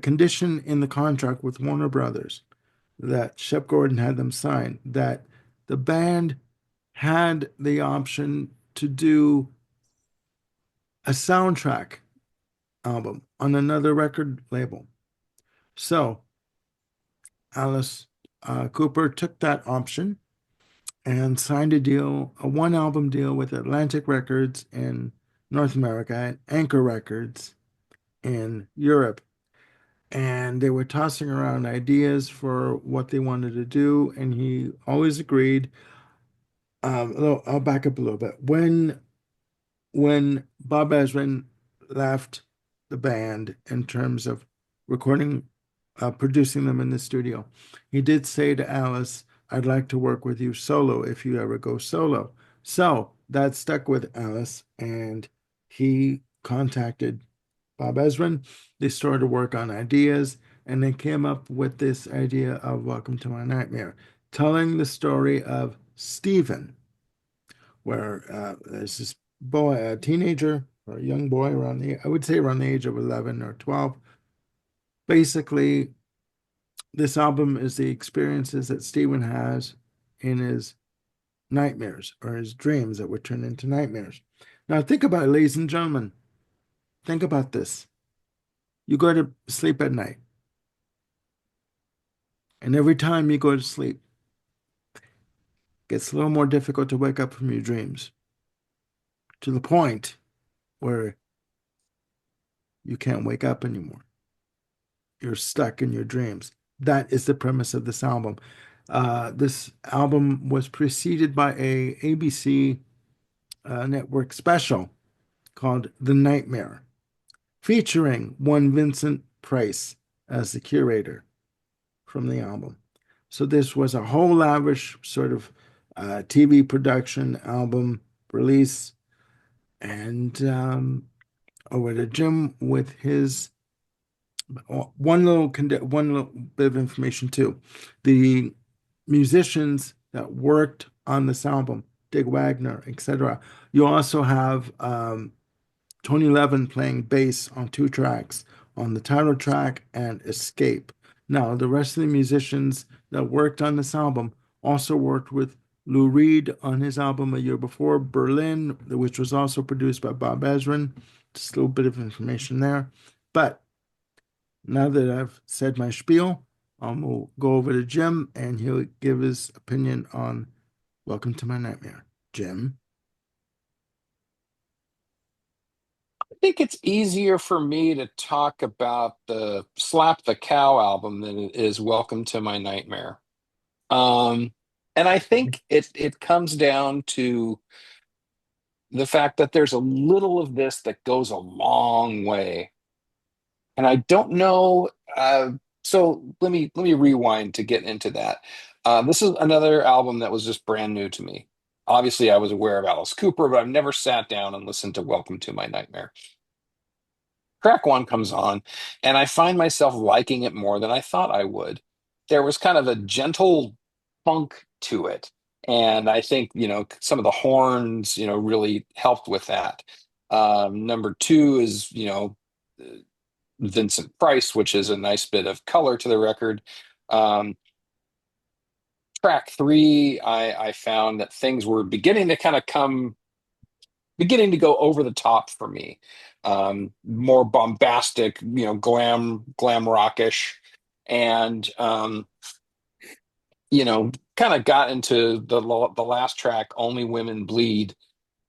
condition in the contract with Warner Brothers that Shep Gordon had them sign that the band had the option to do a soundtrack album on another record label. So Alice Cooper took that option and signed a one album deal with Atlantic Records in North America and Anchor Records in Europe. And they were tossing around ideas for what they wanted to do, and he always agreed. I'll back up a little bit. When Bob Ezrin left the band in terms of recording, producing them in the studio, he did say to Alice, "I'd like to work with you solo if you ever go solo." So that stuck with Alice, and he contacted Bob Ezrin. They started to work on ideas, and they came up with this idea of Welcome to My Nightmare, telling the story of Stephen, where there's this boy, a teenager or a young boy around I would say around the age of 11 or 12. Basically, this album is the experiences that Stephen has in his nightmares or his dreams that would turn into nightmares. Now, think about it, ladies and gentlemen. Think about this. You go to sleep at night, and every time you go to sleep, it gets a little more difficult to wake up from your dreams to the point where you can't wake up anymore. You're stuck in your dreams. That is the premise of this album. This album was preceded by a ABC network special called The Nightmare, featuring one Vincent Price as the curator from the album. So this was a whole lavish sort of TV production album release, and over to Jim with his one little bit of information too. The musicians that worked on this album, Dick Wagner, etc. You also have Tony Levin playing bass on two tracks, on the title track and Escape. Now, the rest of the musicians that worked on this album also worked with Lou Reed on his album a year before, Berlin, which was also produced by Bob Ezrin. Just a little bit of information there. But now that I've said my spiel, we'll go over to Jim and he'll give his opinion on Welcome to My Nightmare. Jim? I think it's easier for me to talk about the Slap the Cow album than it is Welcome to My Nightmare. Um, and I think it comes down to the fact that there's a little of this that goes a long way. And I don't know. So let me rewind to get into that. This is another album that was just brand new to me. Obviously, I was aware of Alice Cooper, but I've never sat down and listened to Welcome to My Nightmare. Track one comes on, and I find myself liking it more than I thought I would. There was kind of a gentle funk to it, and I think, some of the horns, really helped with that. Number two is, Vincent Price, which is a nice bit of color to the record. Um, Track three, I found that things were beginning to go over the top for me. More bombastic, glam rockish, and kind of got into the last track, "Only Women Bleed,"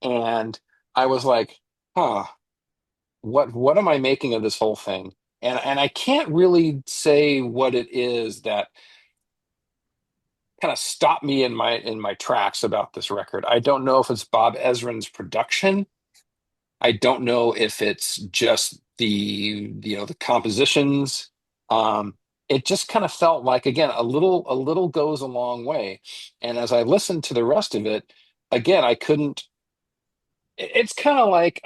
and I was like, huh, what am I making of this whole thing? And I can't really say what it is that kind of stopped me in my tracks about this record. I don't know if it's Bob Ezrin's production. I don't know if it's just the compositions. Um, it just kind of felt like, again, a little goes a long way. And as I listened to the rest of it, again, I couldn't. It's kind of like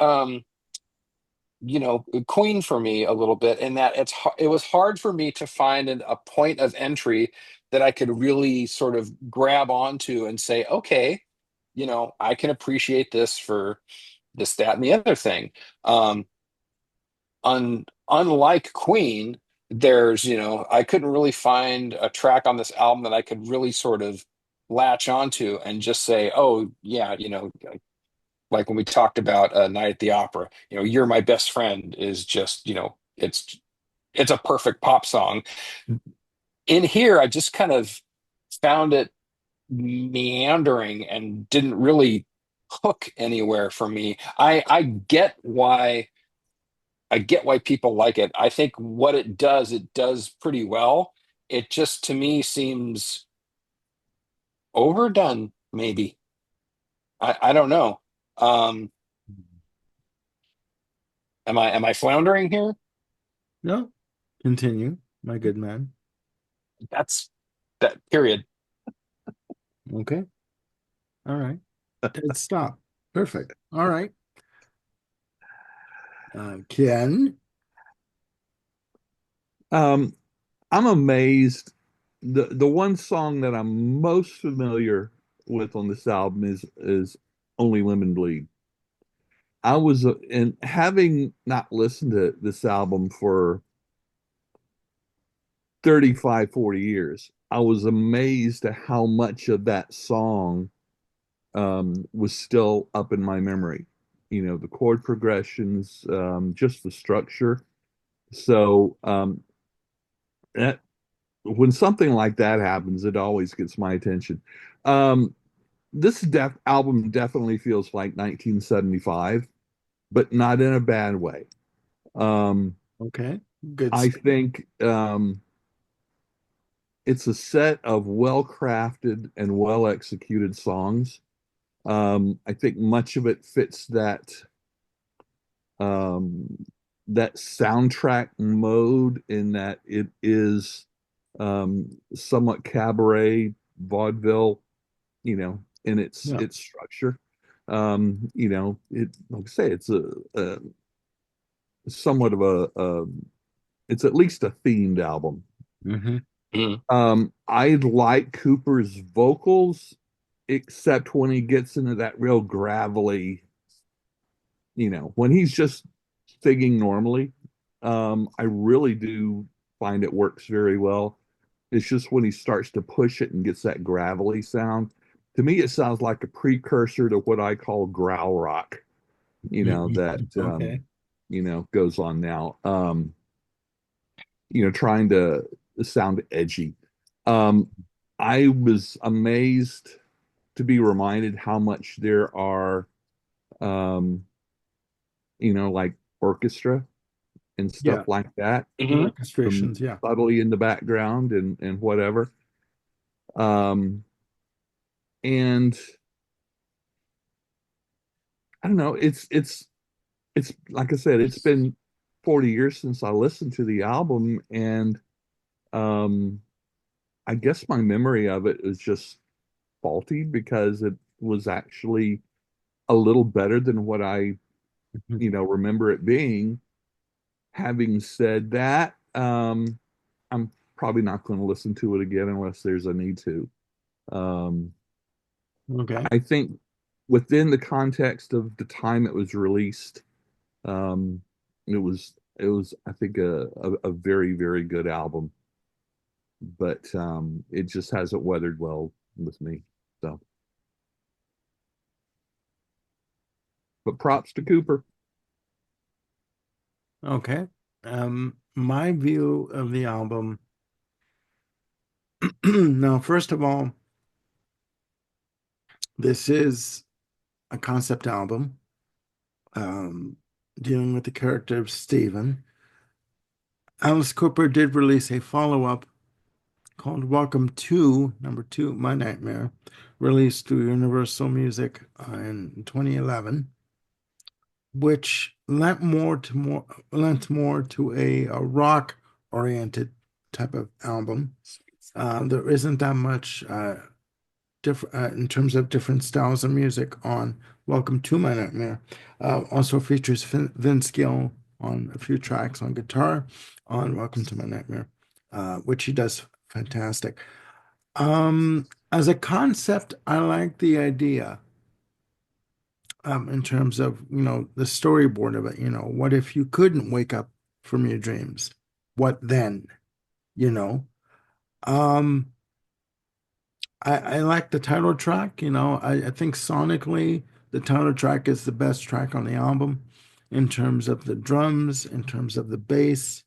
Queen for me a little bit, in that it was hard for me to find a point of entry that I could really sort of grab onto and say, okay, I can appreciate this for this, that, and the other thing. Um, Unlike Queen, I couldn't really find a track on this album that I could really sort of latch onto and just say, oh yeah, like when we talked about Night at the Opera, "You're My Best Friend" is just, it's a perfect pop song. In here, I just kind of found it meandering and didn't really hook anywhere for me. I get why people like it. I think what it does pretty well. It just, to me, seems overdone, maybe. I don't know. Um, am I floundering here? No? Continue, my good man. That's that period. Okay. All right. Dead stop. Perfect. All right. Ken. I'm amazed. The one song that I'm most familiar with on this album is Only Women Bleed. I was and having not listened to this album for 35, 40 years, I was amazed at how much of that song was still up in my memory. You know, the chord progressions, just the structure. So that when something like that happens, it always gets my attention. Um, this album definitely feels like 1975, but not in a bad way. Um, Okay, good I stuff. think it's a set of well-crafted and well-executed songs. I think much of it fits um, that soundtrack mode in that it is somewhat cabaret vaudeville, you know, in Yeah. its structure. You know, it like I say, it's a somewhat of a it's at least a themed album. Hmm. Mm. I like Cooper's vocals, except when he gets into that real gravelly, you know, when he's just singing normally. I really do find it works very well. It's just when he starts to push it and gets that gravelly sound. To me, it sounds like a precursor to what I call growl rock, you know, that Okay. goes on now. Trying to sound edgy. Um, I was amazed to be reminded how much there are, um, like orchestra and Yeah. stuff like that, The Hmm. orchestrations. Yeah. subtly in the background and whatever. Um, and I don't know, it's like I said, it's been 40 years since I listened to the album, and um, I guess my memory of it is just faulty because it was actually a little better than what I, Mhm. remember it being. Having said that, I'm probably not going to listen to it again unless there's a need to. Um, Okay. I think within the context of the time it was released, um, it was I think a very, very good album, but it just hasn't weathered well with me. So, but props to Cooper. Okay. My view of the album. Now, first of all, this is a concept album, um, dealing with the character of Stephen. Alice Cooper did release a follow-up called Welcome to Number Two, My Nightmare, released through Universal Music in 2011, which lent more to a rock-oriented type of album. There isn't that much different in terms of different styles of music on Welcome to My Nightmare. Also features Vince Gill on a few tracks on guitar on Welcome to My Nightmare, which he does fantastic. As a concept, I like the idea, in terms of, the storyboard of it. What if you couldn't wake up from your dreams? What then? You know? Um, I like the title track. I think sonically, the title track is the best track on the album in terms of the drums, in terms of the bass,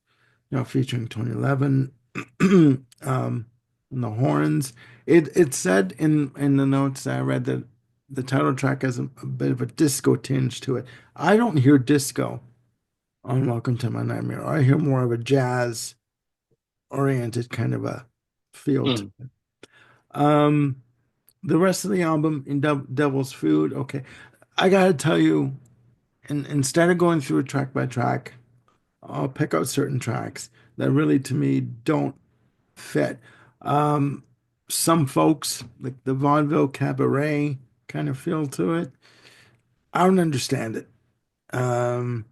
featuring 2011, and the horns. It said in the notes that I read that the title track has a bit of a disco tinge to it. I don't hear disco on Welcome to My Nightmare. I hear more of a jazz oriented kind of a feel to Mm. it. Um, the rest of the album in Devil's Food, okay. I gotta tell you, instead of going through it track by track, I'll pick out certain tracks that really to me don't fit. Um, some folks, like the vaudeville cabaret kind of feel to it. I don't understand it. Um,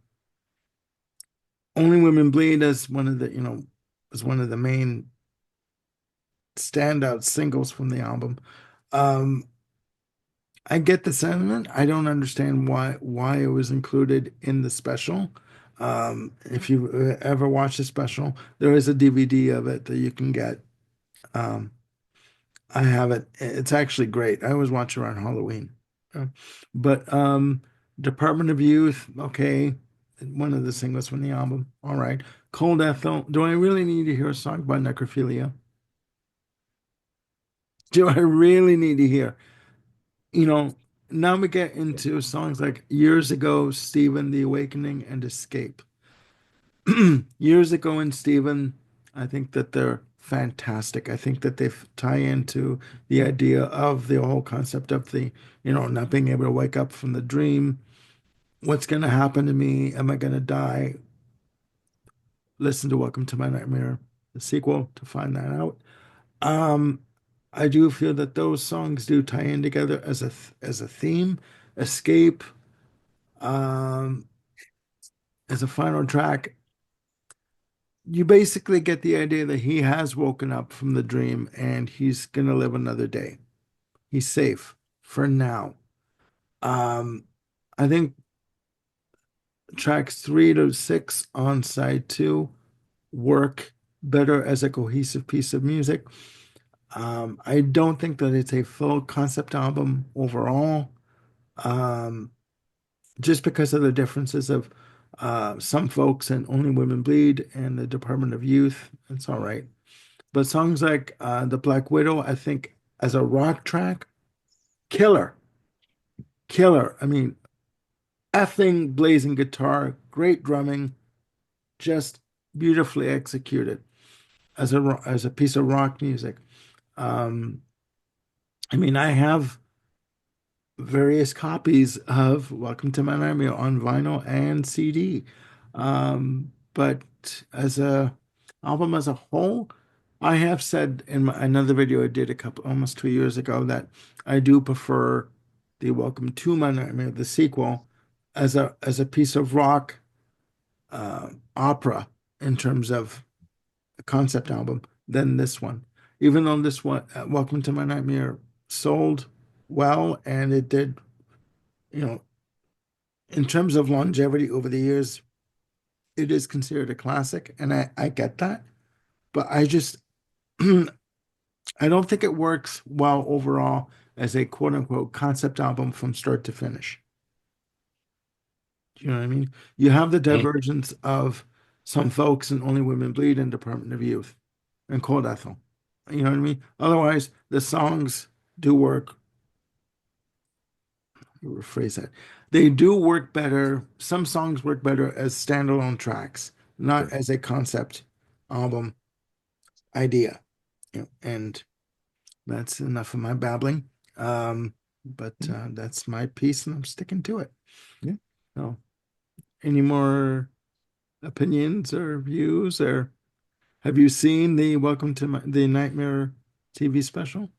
Only Women Bleed is one of the main standout singles from the album. Um, I get the sentiment. I don't understand why it was included in the special. If you ever watch the special, there is a DVD of it that you can get. Um, I have it. It's actually great. I always watch it around Halloween. Uh, but Department of Youth, okay, one of the singles from the album. All right. Cold Ethel. Do I really need to hear a song by Necrophilia? Do I really need to hear? You know, now we get into songs like Years Ago, Stephen, The Awakening, and Escape. Years Ago and Stephen, I think that they're fantastic. I think that tie into the idea of the whole concept of not being able to wake up from the dream. What's going to happen to me? Am I going to die? Listen to Welcome to My Nightmare, the sequel, to find that out. Um, I do feel that those songs do tie in together as a theme. Escape, um, as a final track, you basically get the idea that he has woken up from the dream and he's gonna live another day. He's safe for now. Um, I think tracks 3 to 6 on side two work better as a cohesive piece of music. I don't think that it's a full concept album overall. Um, just because of the differences of some folks and Only Women Bleed and the Department of Youth. It's all right. But songs like The Black Widow, I think as a rock track, killer, killer. I mean, effing blazing guitar, great drumming, just beautifully executed as a piece of rock music. Um, I mean, I have various copies of Welcome to My Nightmare on vinyl and CD. But as a album as a whole, I have said in another video I did almost 2 years ago that I do prefer the Welcome to My Nightmare, the sequel, as a piece of rock opera in terms of a concept album than this one. Even though this one, Welcome to My Nightmare, sold well and it did, you know, in terms of longevity over the years, it is considered a classic, and I get that, but I just I don't think it works well overall as a quote unquote concept album from start to finish. Do you know what I mean? You have the Mhm. divergence of some folks and Only Women Bleed and Department of Youth and Cold Ethel. You know what I mean? Otherwise, the songs do work. Rephrase that. They do work better. Some songs work better as standalone tracks, not Sure. as a concept album idea. And that's enough of my babbling. But that's my piece, and I'm sticking to it. Yeah. So, any more opinions or views, or have you seen the the Nightmare TV special?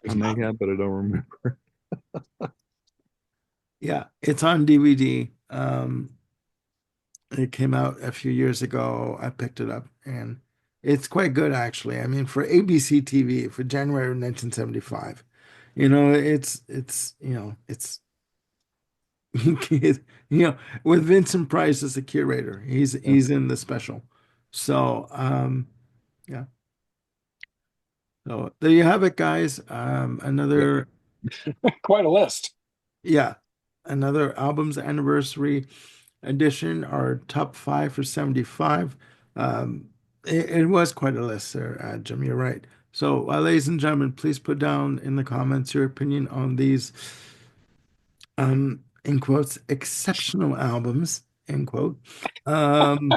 I may have, but I don't remember. Yeah, it's on DVD. It came out a few years ago. I picked it up and it's quite good actually. I mean, for ABC TV for January of 1975, it's with Vincent Price as the curator. He's Yeah. he's in the special. So, yeah. So there you have it, guys. Yeah. Quite a list. Yeah, another album's anniversary edition, our top five for 75. It was quite a list there, Jim. You're right. So, ladies and gentlemen, please put down in the comments your opinion on these, in quotes, exceptional albums, end quote, um,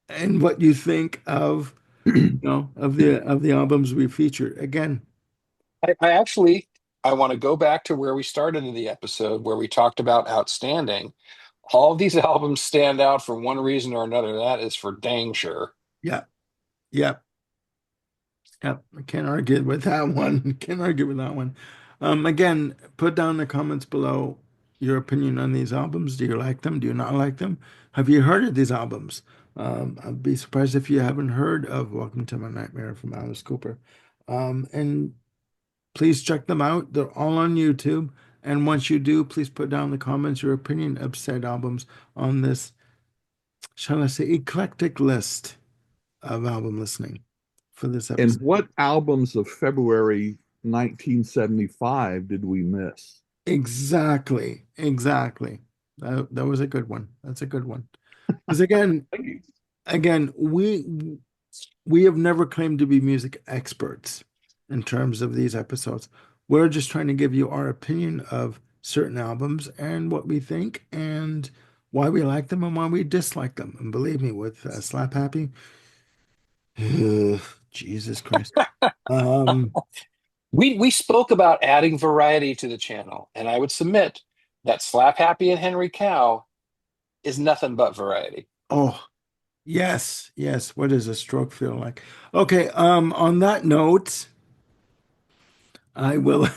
and what you think of, of the albums we featured. Again, I actually I want to go back to where we started in the episode where we talked about outstanding. All of these albums stand out for one reason or another. That is for dang sure. yeah, yeah. Yep, I can't argue with that one. Can't argue with that one. Again, put down in the comments below your opinion on these albums. Do you like them? Do you not like them? Have you heard of these albums? I'd be surprised if you haven't heard of Welcome to My Nightmare from Alice Cooper. And Please check them out. They're all on YouTube. And once you do, please put down in the comments your opinion of said albums on this, shall I say, eclectic list of album listening for this And episode. what albums of February 1975 did we miss? Exactly. Exactly. That was a good one. That's a good one. Because again, we have never claimed to be music experts in terms of these episodes. We're just trying to give you our opinion of certain albums and what we think and why we like them and why we dislike them. And believe me, with Slap Happy, Jesus Christ. Um, We spoke about adding variety to the channel, and I would submit that Slap Happy and Henry Cow is nothing but variety. oh, yes, yes. What does a stroke feel like? Okay, on that note, I will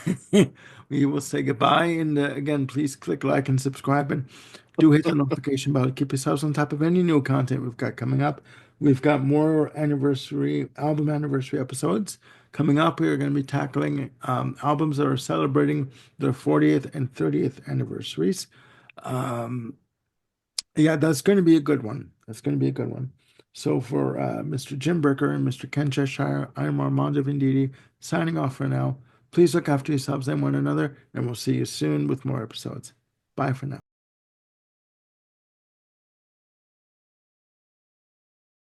we will say goodbye. And again, please click like and subscribe and do hit the notification bell to keep yourselves on top of any new content we've got coming up. We've got more album anniversary episodes coming up. We are going to be tackling albums that are celebrating their 40th and 30th anniversaries. Um, yeah, that's going to be a good one. That's going to be a good one. So for Mr. Jim Bricker and Mr. Ken Cheshire, I'm Armando Venditti, signing off for now. Please look after yourselves and one another, and we'll see you soon with more episodes. Bye for now.